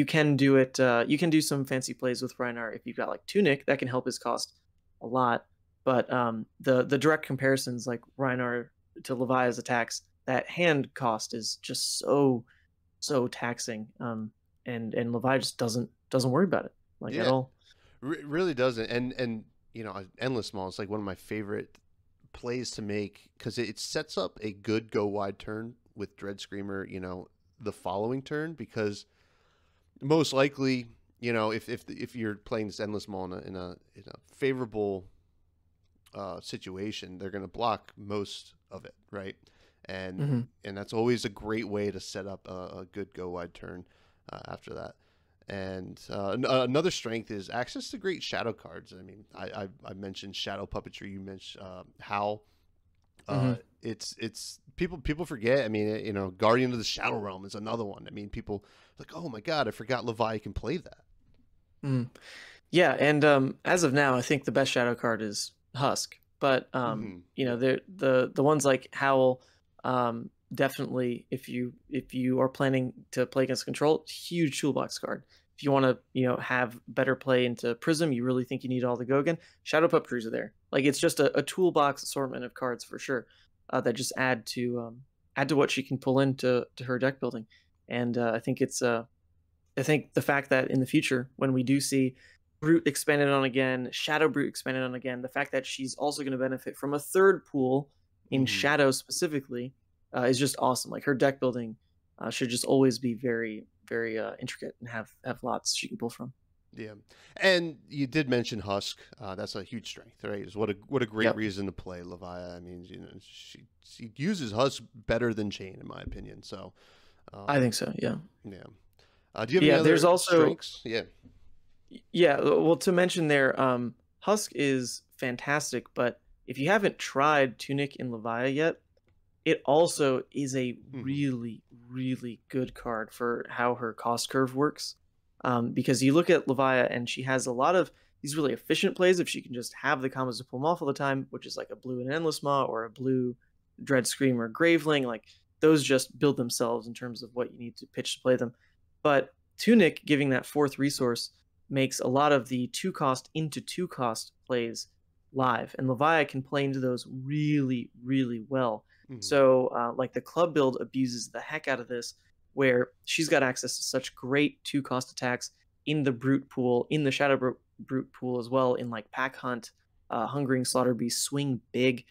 can do it. You can do some fancy plays with Rhinar if you've got like Tunic that can help his cost a lot. But the direct comparisons like Rhinar to Levia's attacks, that hand cost is just so taxing. And Levi just doesn't worry about it like at Yeah, all. really doesn't. And Endless Maul is like one of my favorite plays to make because it sets up a good go wide turn with Dread Screamer. The following turn because most likely, if you're playing this Endless Maul in a favorable situation, they're going to block most of it, right? And Hmm. and that's always a great way to set up a good go wide turn after that. And another strength is access to great shadow cards. I mean, I mentioned shadow puppetry. You mentioned Howl. Hmm. It's people forget. I mean, Guardian of the Shadow Realm is another one. I mean, people like, oh my god, I forgot Levi can play that. Mm. Yeah, and as of now, I think the best shadow card is Husk. But Yeah. the ones like Howl, definitely if you are planning to play against control, huge toolbox card. If you want to have better play into Prism, you really think you need all the Gogan, Shadow Puppetries are there. Like it's just a toolbox assortment of cards for sure, that just add to what she can pull into her deck building. And I think the fact that in the future, when we do see Brute expanded on again, Shadow Brute expanded on again, the fact that she's also going to benefit from a third pool in Hmm. Shadow specifically is just awesome. Like her deck building should just always be very, very intricate and have lots she can pull from. Yeah, and you did mention Husk. That's a huge strength, right? Is what a great Yep, reason to play Levia. I mean, she uses Husk better than Chain, in my opinion. So, I think um, so. Yeah, yeah. Do you have any yeah. There's other also strengths? Yeah. yeah. Well, to mention there, Husk is fantastic, but if you haven't tried Tunic in Levia yet, it also is a Hmm. really, really good card for how her cost curve works. Because you look at Levia and she has a lot of these really efficient plays if she can just have the combos to pull them off all the time, which is like a blue and Endless Maw or a blue Dread Scream or Graveling. Like those just build themselves in terms of what you need to pitch to play them. But Tunic giving that 4th resource makes a lot of the 2-cost into 2-cost plays live, and Levia can play into those really, really well. Hmm. So, like the club build abuses the heck out of this, where she's got access to such great 2-cost attacks in the brute pool, in the brute pool as well, in like pack hunt, hungering slaughter beast, swing big,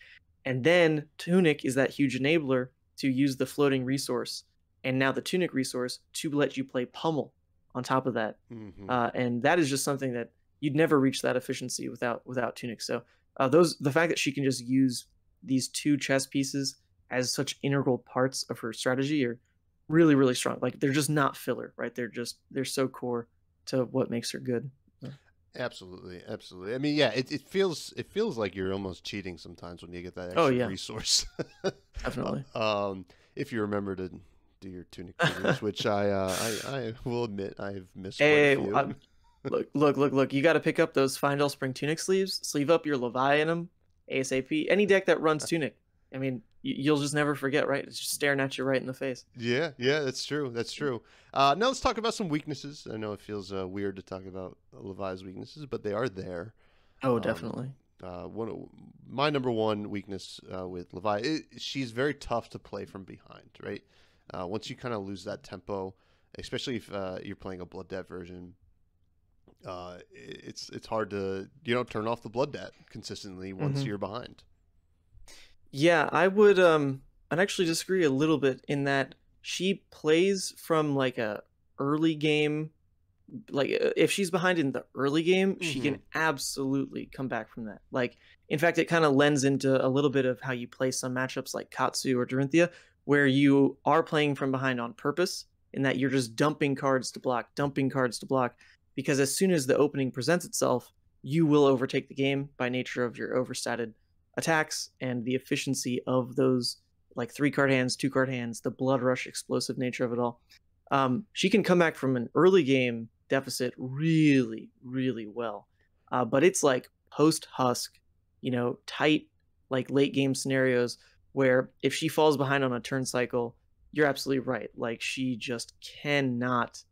and then Tunic is that huge enabler to use the floating resource, and now the Tunic resource to let you play pummel on top of that, Hmm. and that is just something that you'd never reach that efficiency without Tunic. So the fact that she can just use these 2 chess pieces as such integral parts of her strategy are really, really strong. Like they're just not filler, right? They're so core to what makes her good. Absolutely, absolutely. I mean, yeah, it feels like you're almost cheating sometimes when you get that Oh extra yeah, resource. definitely. If you remember to do your Tunic triggers, which I will admit I have missed quite a Hey, few. look! You got to pick up those Findell Spring Tunic sleeves. Sleeve up your Levi in them, ASAP. Any deck that runs Tunic, I mean, you'll just never forget, right? It's just staring at you right in the face. Yeah, yeah, that's true. That's true. Now let's talk about some weaknesses. I know it feels weird to talk about Levi's weaknesses, but they are there. Oh, Um, definitely. my number one weakness with Levi, she's very tough to play from behind. Right, once you kind of lose that tempo, especially if you're playing a blood debt version, it's hard to turn off the blood debt consistently once Hmm. you're behind. Yeah, I'd actually disagree a little bit in that she plays from like a early game. Like if she's behind in the early game, she Hmm. can absolutely come back from that. Like in fact, it kind of lends into a little bit of how you play some matchups like Katsu or Dorinthia, where you are playing from behind on purpose, in that you're just dumping cards to block, dumping cards to block. because as soon as the opening presents itself, you will overtake the game by nature of your overstated attacks and the efficiency of those like 3-card hands, 2-card hands, the blood rush explosive nature of it all. She can come back from an early game deficit really, really well. But it's like post husk, tight, like late game scenarios where if she falls behind on a turn cycle, you're absolutely right. Like she just cannot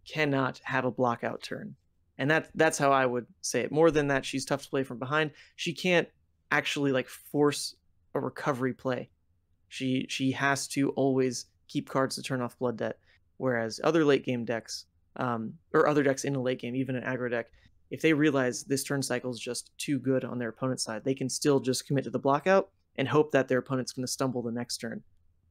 have a blockout turn. And that's how I would say it. More than that, she's tough to play from behind. She can't actually like force a recovery play. She has to always keep cards to turn off blood debt. Whereas other late game decks, or other decks in a late game, even an aggro deck, if they realize this turn cycle is just too good on their opponent's side, they can still just commit to the blockout and hope that their opponent's going to stumble the next turn.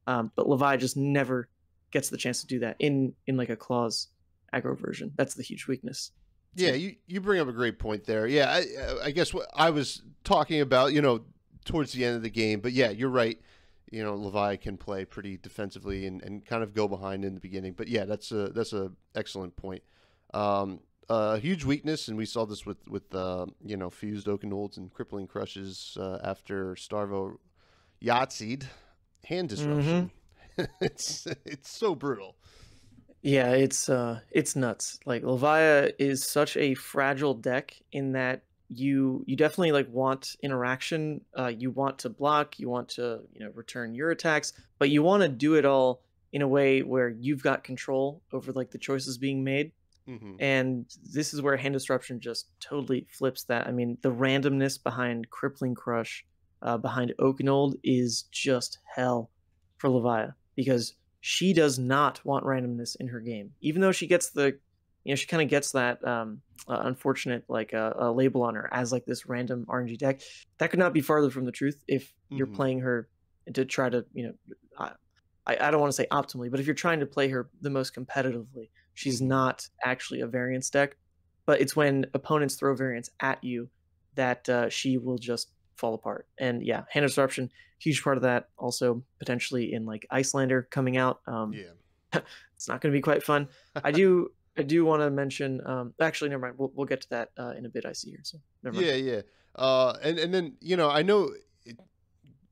But Levia just never gets the chance to do that in like a clause aggro version. That's the huge weakness. Yeah, you bring up a great point there. Yeah, I guess what I was talking about, towards the end of the game. But yeah, you're right. Levia can play pretty defensively and kind of go behind in the beginning. But yeah, that's a excellent point. A huge weakness, and we saw this with fused Oakenolds and crippling crushes after Starvo Yahtzeed. Hand disruption. It's so brutal. Yeah, it's nuts. Like Levia is such a fragile deck in that you definitely like want interaction. You want to block, you want to return your attacks, but you want to do it all in a way where you've got control over like the choices being made. And this is where hand disruption just totally flips that. I mean, the randomness behind crippling crush, behind Oakenold is just hell for Levia, because she does not want randomness in her game, even though she gets she kind of gets that unfortunate like a label on her as like this random RNG deck. That could not be farther from the truth if you're playing her to try to I don't want to say optimally, but if you're trying to play her the most competitively, she's not actually a variance deck. But it's when opponents throw variance at you that she will just fall apart. And yeah, hand disruption, huge part of that. Also potentially in like Icelander coming out. It's not going to be quite fun. I do want to mention. Actually, never mind. We'll get to that in a bit. I see here. So never mind. Yeah. And then I know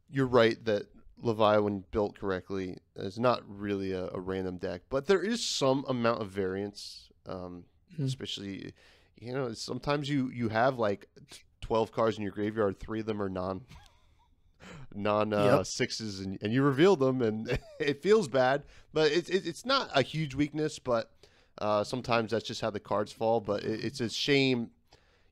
you're right that Levia, when built correctly, is not really a random deck, but there is some amount of variance, especially sometimes you have like 12 cards in your graveyard, 3 of them are non sixes, and you reveal them, and it feels bad, but it's not a huge weakness, but sometimes that's just how the cards fall. But it's a shame,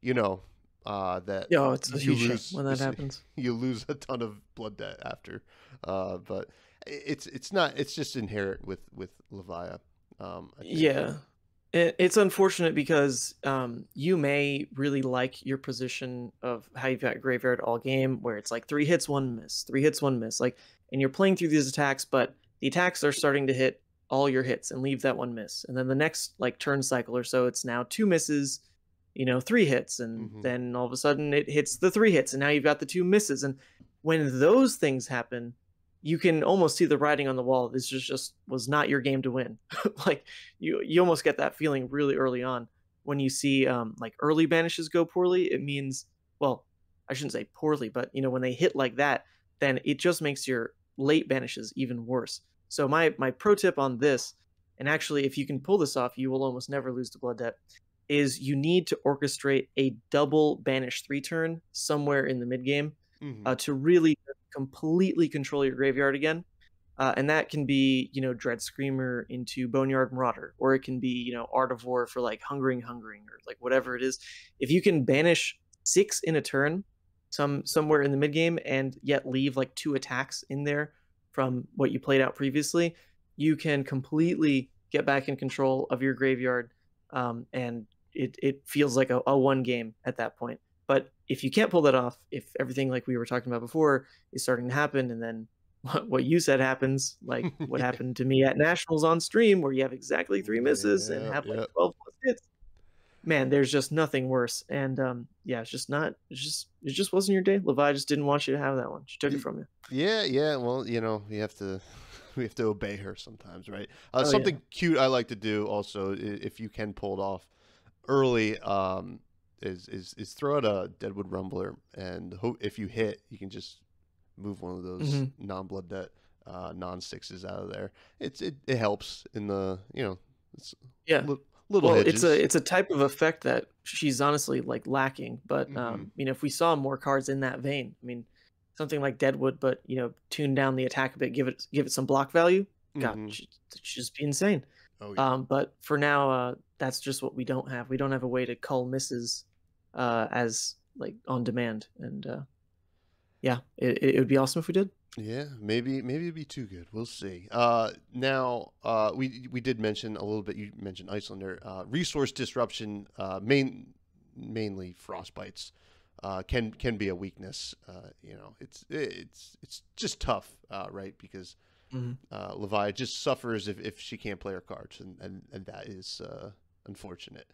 that it's a huge shame when that happens. You lose a ton of blood debt after, but it's just inherent with Levia. It's unfortunate because you may really like your position of how you've got graveyard all game, where it's like 3 hits, 1 miss, 3 hits, 1 miss, like, and you're playing through these attacks, but the attacks are starting to hit all your hits and leave that 1 miss, and then the next like turn cycle or so, it's now 2 misses, 3 hits, and then all of a sudden it hits the 3 hits, and now you've got the 2 misses, and when those things happen, you can almost see the writing on the wall. This just was not your game to win. Like you almost get that feeling really early on when you see like early banishes go poorly. It means, well, I shouldn't say poorly, but when they hit like that, then it just makes your late banishes even worse. So my pro tip on this, and actually if you can pull this off, you will almost never lose to blood debt, is you need to orchestrate a double banish 3 turn somewhere in the mid game to really completely control your graveyard again. And that can be, Dread Screamer into Boneyard Marauder, or it can be, Art of War for like Hungering, or like whatever it is. If you can banish 6 in a turn somewhere in the mid game and yet leave like 2 attacks in there from what you played out previously, you can completely get back in control of your graveyard. And it feels like a 1 game at that point. But if you can't pull that off, if everything like we were talking about before is starting to happen, and then what you said happens, like what happened to me at Nationals on stream, where you have exactly 3 misses and have like 12 plus hits, man, there's just nothing worse. And it's just not, it just wasn't your day. Levia just didn't want you to have that one. She took it from you. Yeah. Well, we have to obey her sometimes, right? Something cute I like to do also, if you can pull it off early is throw out a Deadwood Rumbler, and if you hit, you can just move one of those non-blood debt non-sixes out of there. It helps in the it's Yeah. little Well, hedges. it's a type of effect that she's honestly like lacking. But if we saw more cards in that vein, I mean, something like Deadwood, but tune down the attack a bit, give it some block value. God, she'd just be insane. Oh, yeah. But for now, that's just what we don't have. We don't have a way to cull misses as like on demand, and yeah, it would be awesome if we did. Yeah, maybe it'd be too good. We'll see. Now, we did mention a little bit. You mentioned Icelander. Resource disruption, mainly frostbites, can be a weakness. It's just tough, right? Because Levia just suffers if she can't play her cards, and that is unfortunate.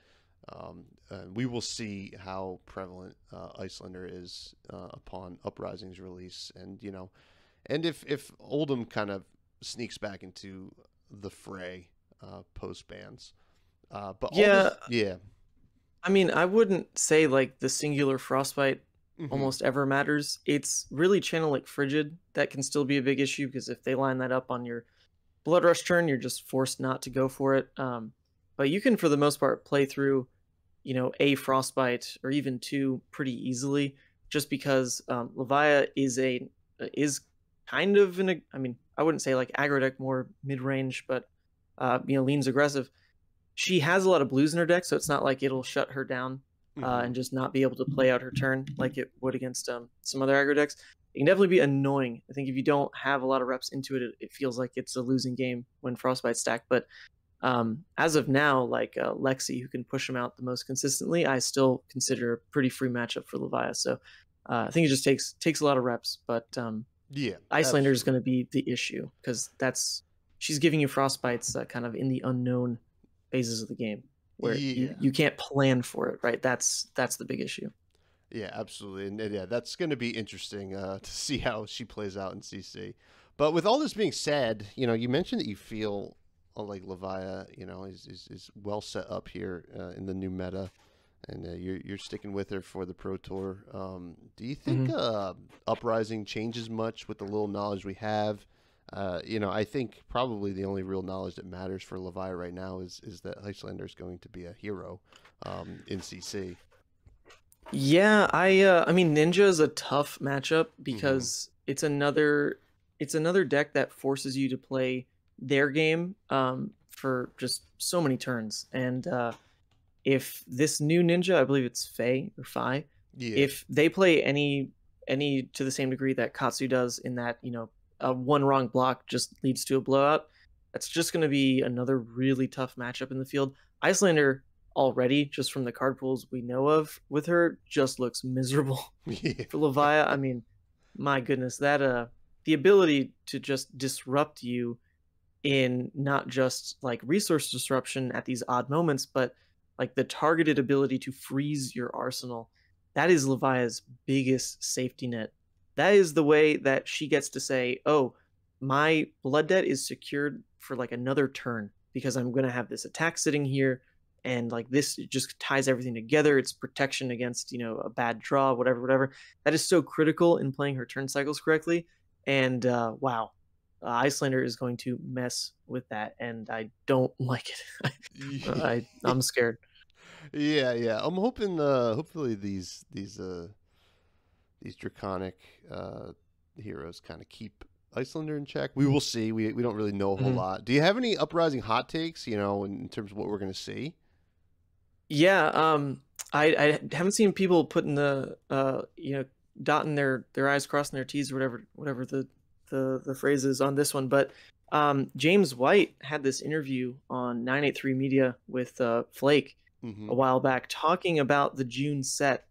We will see how prevalent Icelander is upon Uprising's release, and if Oldham kind of sneaks back into the fray post bans. But yeah. I mean, I wouldn't say like the singular frostbite almost ever matters. It's really channel like Frigid that can still be a big issue, because if they line that up on your Blood Rush turn, you're just forced not to go for it. But you can, for the most part, play through, a frostbite or even two pretty easily, just because Levia is kind of I wouldn't say like aggro deck, more mid range, but leans aggressive. She has a lot of blues in her deck, so it's not like it'll shut her down and just not be able to play out her turn like it would against some other aggro decks. It can definitely be annoying. I think if you don't have a lot of reps into it, it feels like it's a losing game when Frostbite stack. But as of now, like Lexi, who can push him out the most consistently, I still consider a pretty free matchup for Levia. So I think it just takes a lot of reps. But yeah, Icelander is going to be the issue, because she's giving you Frostbites kind of in the unknown phases of the game, where you can't plan for it, right? That's the big issue. Yeah, absolutely. And yeah, that's going to be interesting to see how she plays out in CC. But with all this being said, you mentioned that you feel like Levia, is well set up here in the new meta, and you're sticking with her for the Pro Tour. Do you think Uprising changes much with the little knowledge we have? I think probably the only real knowledge that matters for Levia right now is that Icelander is going to be a hero in CC. Yeah, I mean, Ninja is a tough matchup because it's another deck that forces you to play their game for just so many turns. And if this new Ninja, I believe it's Faye or Fi, if they play any to the same degree that Katsu does, in that a one wrong block just leads to a blowout, that's just going to be another really tough matchup in the field. Icelander already, just from the card pools we know of with her, just looks miserable for Levia. I mean, my goodness, that the ability to just disrupt you in not just like resource disruption at these odd moments, but like the targeted ability to freeze your arsenal, that is Levia's biggest safety net. That is the way that she gets to say, oh, my blood debt is secured for like another turn, because I'm going to have this attack sitting here, and like this just ties everything together. It's protection against, a bad draw, whatever. That is so critical in playing her turn cycles correctly. And wow, Icelander is going to mess with that, and I don't like it. I'm scared. Yeah. I'm hoping hopefully these draconic heroes kind of keep Icelander in check. We will see. We don't really know a whole lot. Do you have any Uprising hot takes, in terms of what we're going to see? Yeah, I haven't seen people putting the dotting their I's, crossing their T's, or whatever the phrase is on this one. But James White had this interview on 983 Media with Flake a while back, talking about the June set,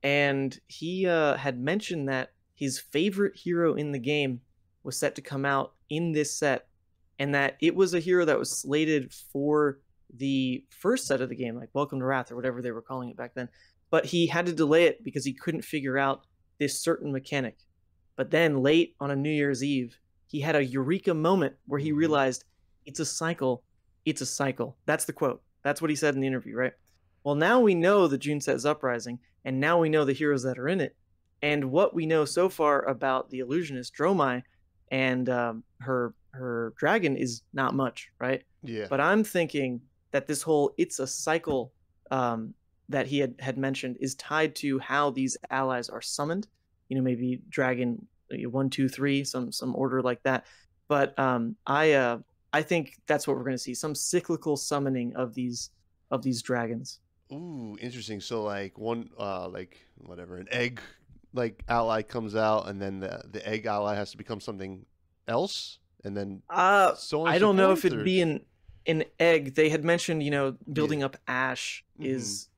and he had mentioned that his favorite hero in the game was set to come out in this set, and that it was a hero that was slated for the first set of the game, like Welcome to Wrath or whatever they were calling it back then, but he had to delay it because he couldn't figure out this certain mechanic. But then late on a New Year's Eve, he had a eureka moment where he realized it's a cycle. That's the quote. That's what he said in the interview, right? Well, now we know the Juneset's Uprising, and now we know the heroes that are in it. And what we know so far about the illusionist Dromai and her dragon is not much, right? Yeah. But I'm thinking that this whole it's a cycle that he had mentioned is tied to how these allies are summoned. Maybe dragon 1, 2, 3, some order like that. But I think that's what we're going to see, some cyclical summoning of these dragons. Ooh, interesting. So like one like whatever, an egg like ally comes out and then the egg ally has to become something else and then so on and I so don't know if forth, it'd or be an egg. They had mentioned, building yeah. up ash Mm-hmm. is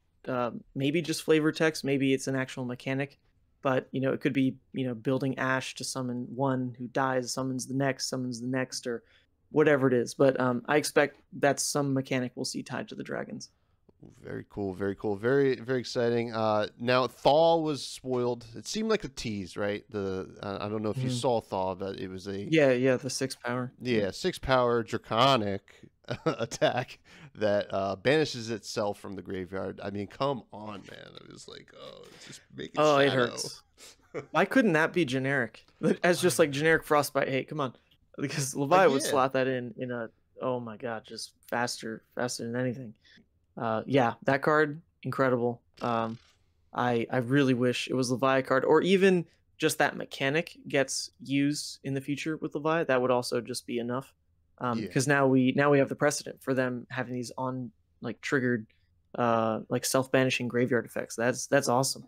maybe just flavor text, maybe it's an actual mechanic, but it could be, building ash to summon one who dies, summons the next, or whatever it is. But I expect that's some mechanic we'll see tied to the dragons. Very cool, very cool, very very exciting. Now Thaw was spoiled. It seemed like a tease, right? I don't know if you Mhm. saw Thaw, but it was a Yeah, the 6 power. yeah 6 power draconic attack that banishes itself from the graveyard. I mean, come on, man! I was like, oh, it's just make it Oh, it shadow. hurts. Why couldn't that be generic? As just like generic frostbite. Hey, come on, because Like, Levi would yeah, slot that in a, oh my god, just faster than anything. Yeah, that card incredible. I really wish it was Levi card, or even just that mechanic gets used in the future with Levi. That would also just be enough. yeah, Because now we have the precedent for them having these on like triggered like self banishing graveyard effects. That's awesome.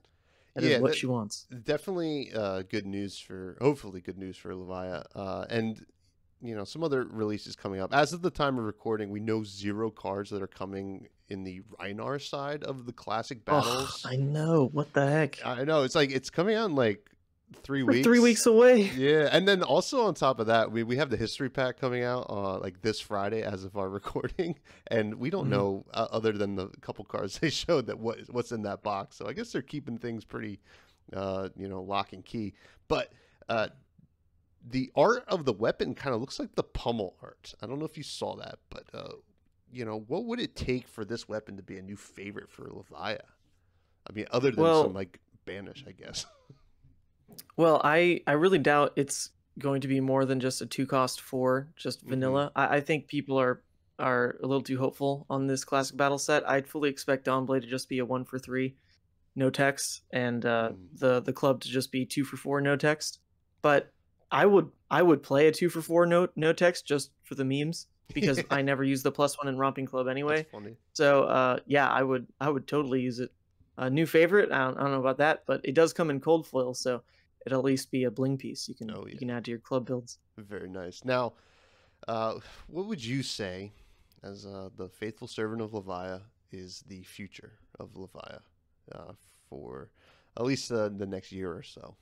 That is yeah. what she wants. Definitely good news for hopefully good news for Levia. And some other releases coming up. As of the time of recording, we know 0 cards that are coming in the Rhinar side of the classic Oh, battles. I know. What the heck? I know it's like it's coming out in like 3 We're weeks. 3 weeks away. Yeah, and then also on top of that, we have the history pack coming out like this Friday as of our recording, and we don't Mhm. know other than the couple cards they showed that what's in that box. So I guess they're keeping things pretty, lock and key. But the art of the weapon kind of looks like the pummel art. I don't know if you saw that, but what would it take for this weapon to be a new favorite for Levia? I mean, other than some Well, like banish, I guess. Well, I really doubt it's going to be more than just a 2-cost 4, just Hmm. vanilla. I think people are a little too hopeful on this classic battle set. I'd fully expect Dawnblade to just be a 1 for 3, no text, and the club to just be 2 for 4, no text. But I would play a 2 for 4, no text, just for the memes, because I never use the +1 in Romping Club That's anyway. funny. So yeah, I would totally use it. A new favorite, I don't know about that, but it does come in cold foil, so it'll at least be a bling piece you Oh yeah, can add to your club builds. very nice. Now, what would you say, as the faithful servant of Levia, is the future of Levia for at least the next year or so?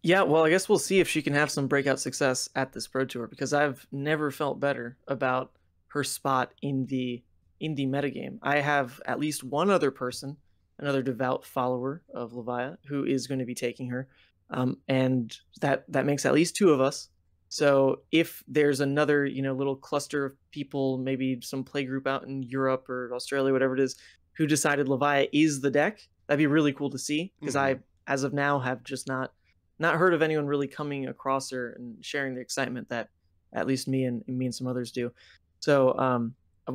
Yeah, well, I guess we'll see if she can have some breakout success at this pro tour, because I've never felt better about her spot in the metagame. I have at least one other person, another devout follower of Levia, who is going to be taking her, and that makes at least 2 of us. So if there's another little cluster of people, maybe some play group out in Europe or Australia, whatever it is, who decided Levia is the deck, that'd be really cool to see, because Mhm. I, as of now, have just not heard of anyone really coming across her and sharing the excitement that at least me and some others do. So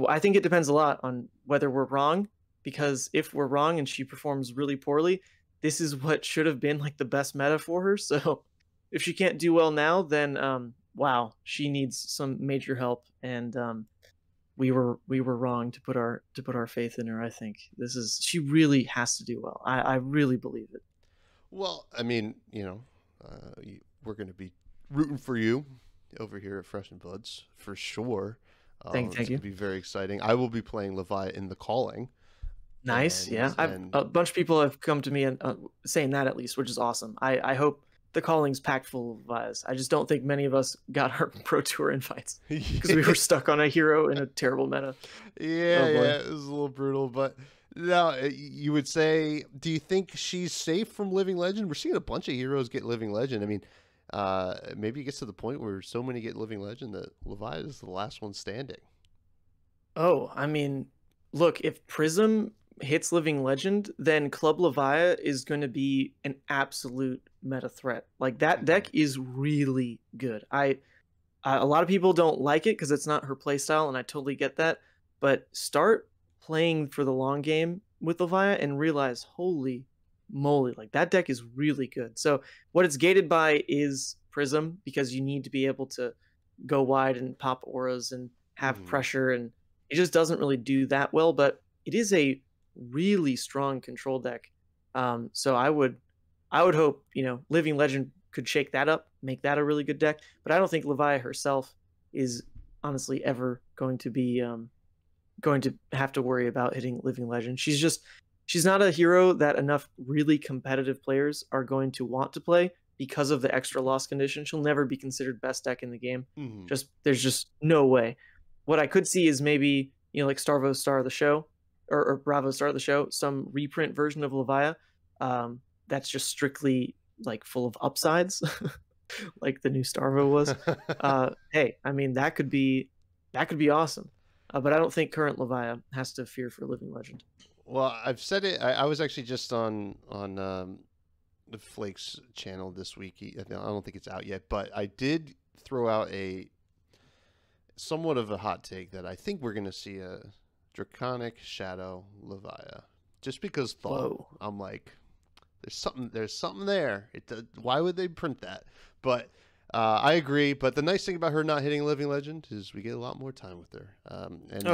I think it depends a lot on whether we're wrong, because if we're wrong and she performs really poorly, this is what should have been like the best meta for her. So if she can't do well now, then wow, she needs some major help, and we were wrong to put our faith in her. I think she really has to do well. I really believe it. Well, I mean, we're going to be rooting for you over here at Fresh and Buds for sure. Thank It's going you. to be very exciting. I will be playing Levia in the Calling. Nice, yeah. And A bunch of people have come to me and saying that, at least, which is awesome. I hope the calling's packed full of Vias. I just don't think many of us got our Pro Tour invites because we were stuck on a hero in a terrible meta. yeah, Oh boy. yeah, it was a little brutal, but now you would say, do you think she's safe from Living Legend? We're seeing a bunch of heroes get Living Legend. I mean, maybe it gets to the point where so many get Living Legend that Levia is the last one standing. Oh, I mean, look, if Prism hits Living Legend, then Club Levia is going to be an absolute meta threat. Like that deck is really good. A lot of people don't like it because it's not her playstyle, and I totally get that. But start playing for the long game with Levia and realize, holy moly, like that deck is really good. So what it's gated by is Prism, because you need to be able to go wide and pop auras and have pressure, and it just doesn't really do that well. But it is a really strong control deck. So I would hope, you know, Living Legend could shake that up, make that a really good deck. But I don't think Levia herself is honestly ever going to be going to have to worry about hitting Living Legend. She's not a hero that enough really competitive players are going to want to play because of the extra loss condition. She'll never be considered best deck in the game. There's just no way. What I could see is maybe, you know, like Starvo Star of the Show, or Bravo Star of the Show, some reprint version of Levia that's just strictly like full of upsides, like the new Starvo was. Hey, I mean, that could be awesome. But I don't think current Levia has to fear for Living Legend. Well, I've said it. I was actually just on the Flakes channel this week. I don't think it's out yet, but I did throw out a somewhat of a hot take that I think we're going to see a Draconic Shadow Levia. Just because I'm like, there's something there. Why would they print that? But I agree. But the nice thing about her not hitting Living Legend is we get a lot more time with her. And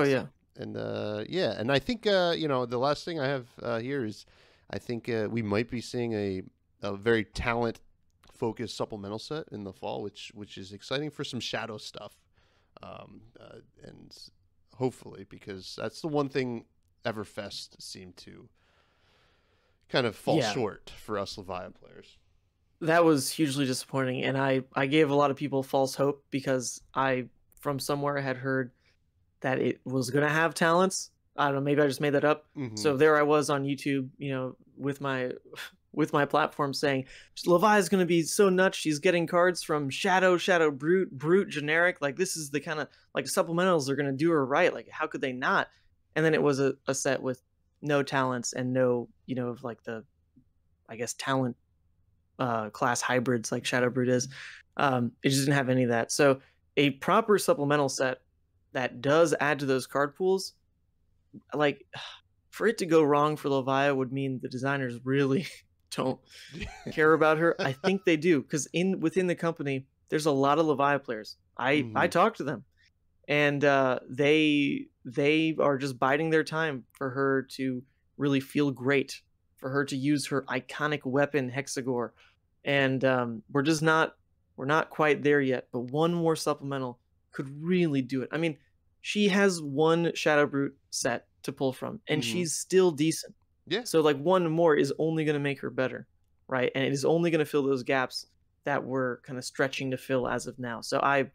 I think you know, the last thing I have here is I think we might be seeing a very talent focused supplemental set in the fall, which is exciting for some shadow stuff, and hopefully, because that's the one thing Everfest seemed to kind of fall short for us Levia players. That was hugely disappointing, and I gave a lot of people false hope because I, from somewhere, had heard that it was going to have talents. I don't know, maybe I just made that up. So there I was on YouTube, you know, with my platform saying Levia is going to be so nuts. She's getting cards from Shadow, Brute, Generic. Like, this is the kind of, like, supplementals are going to do her right. Like, how could they not? And then it was a set with no talents and no, you know, of like the, I guess, talent class hybrids like Shadow Brute is. It just didn't have any of that. So a proper supplemental set that does add to those card pools, like, for it to go wrong for Levia would mean the designers really don't care about her. I think they do, because within the company there's a lot of Levia players. I talk to them, and they are just biding their time for her to really feel great, for her to use her iconic weapon Hexagore, and we're not quite there yet. But one more supplemental could really do it. I mean, she has one Shadow Brute set to pull from, and she's still decent. Yeah. So like one more is only going to make her better, right? And it is only going to fill those gaps that we're kind of stretching to fill as of now. So I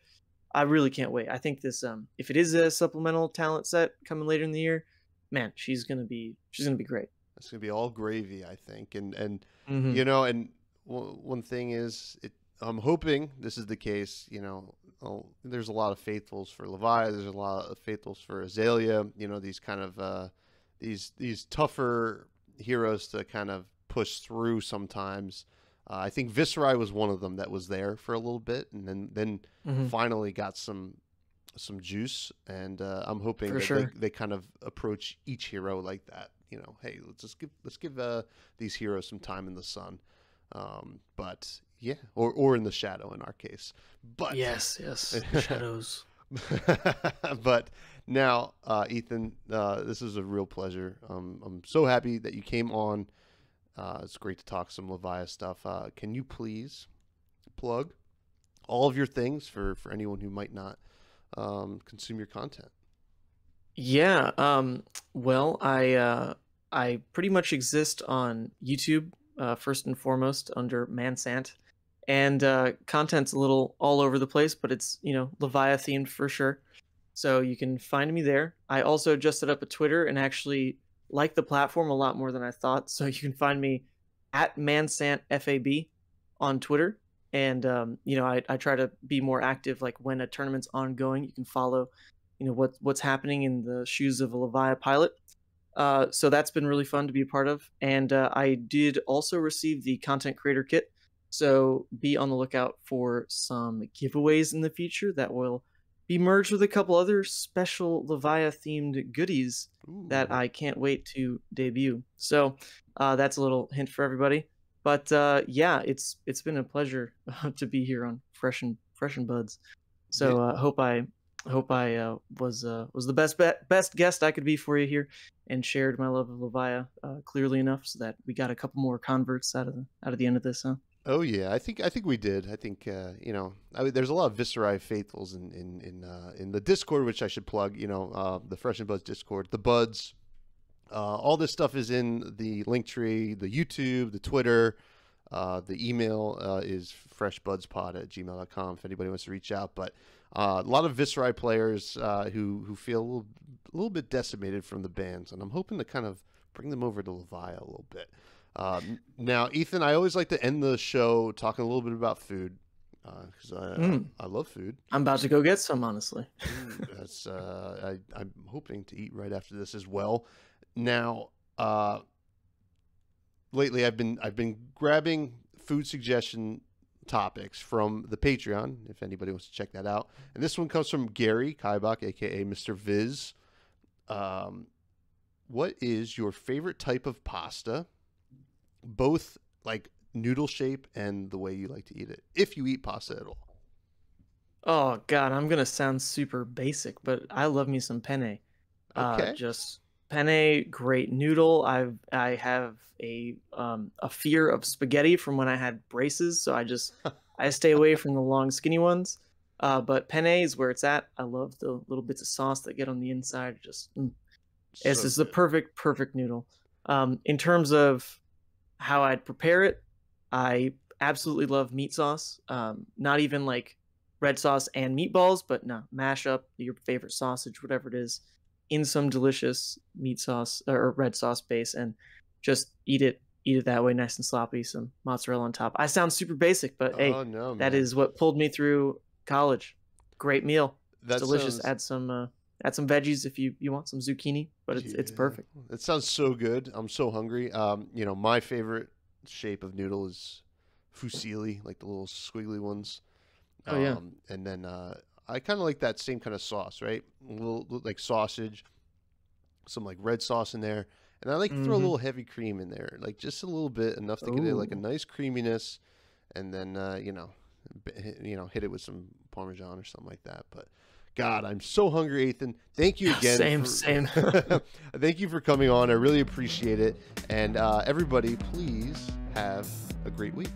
really can't wait. I think this if it is a supplemental talent set coming later in the year, man, she's gonna be great. It's gonna be all gravy, I think. And you know, and one thing is, I'm hoping this is the case. You know, there's a lot of faithfuls for Levia. There's a lot of faithfuls for Azalea. You know, these kind of these tougher heroes to kind of push through sometimes. I think Viscerai was one of them that was there for a little bit, and then finally got some juice. And I'm hoping that they kind of approach each hero like that. You know, hey, let's give these heroes some time in the sun. But yeah, or in the shadow in our case. But yes, shadows. But now, Ethan, this is a real pleasure. I'm so happy that you came on. It's great to talk some Levia stuff. Can you please plug all of your things for anyone who might not consume your content? Yeah. Well, I pretty much exist on YouTube first and foremost under Man Sant, and content's a little all over the place, but it's, you know, Levia themed for sure. So you can find me there. I also just set up a Twitter and actually like the platform a lot more than I thought. So you can find me at ManSantFAB on Twitter. And, you know, I try to be more active, like when a tournament's ongoing, you can follow, you know, what's happening in the shoes of a Levia pilot. So that's been really fun to be a part of. And I did also receive the content creator kit. So be on the lookout for some giveaways in the future that will be merged with a couple other special Levia themed goodies that I can't wait to debut. So that's a little hint for everybody. But yeah, it's been a pleasure to be here on Fresh and Buds. So hope I was the best guest I could be for you here, and shared my love of Levia clearly enough so that we got a couple more converts out of the end of this, huh? Oh yeah, I think we did. I think you know, there's a lot of Viscerai faithfuls in the Discord, which I should plug. You know, the Fresh and Buds Discord, the Buds. All this stuff is in the link tree, the YouTube, the Twitter. The email is freshbudspod@gmail.com if anybody wants to reach out. But a lot of Viscerai players who feel a little bit decimated from the bans, and I'm hoping to kind of bring them over to Levia a little bit. Now, Ethan, I always like to end the show talking a little bit about food because I love food. I'm about to go get some, honestly. That's I'm hoping to eat right after this as well. Now, lately I've been grabbing food suggestion topics from the Patreon, if anybody wants to check that out. And this one comes from Gary Kaibach, aka Mr. Viz. What is your favorite type of pasta? Both like noodle shape and the way you like to eat it, if you eat pasta at all. Oh God, I'm gonna sound super basic, but I love me some penne. Okay. Just penne, great noodle. I have a fear of spaghetti from when I had braces, so I stay away from the long skinny ones. But penne is where it's at. I love the little bits of sauce that get on the inside. It's just the perfect noodle. In terms of how I'd prepare it, I absolutely love meat sauce. Not even like red sauce and meatballs, but no, mash up your favorite sausage, whatever it is, in some delicious meat sauce or red sauce base, and just eat it that way, nice and sloppy, some mozzarella on top. I sound super basic, but hey, no, that is what pulled me through college. Great meal. That's delicious. Add some veggies if you want some zucchini, but it's perfect. It sounds so good. I'm so hungry. You know, my favorite shape of noodle is fusilli, like the little squiggly ones. Oh yeah. And then I kind of like that same kind of sauce, right? A little like sausage, some like red sauce in there, and I like to throw a little heavy cream in there, like just a little bit, enough to get it like a nice creaminess, and then you know, hit it with some Parmesan or something like that. But God, I'm so hungry, Ethan. Thank you again. Same. Thank you for coming on. I really appreciate it. And everybody, please have a great week.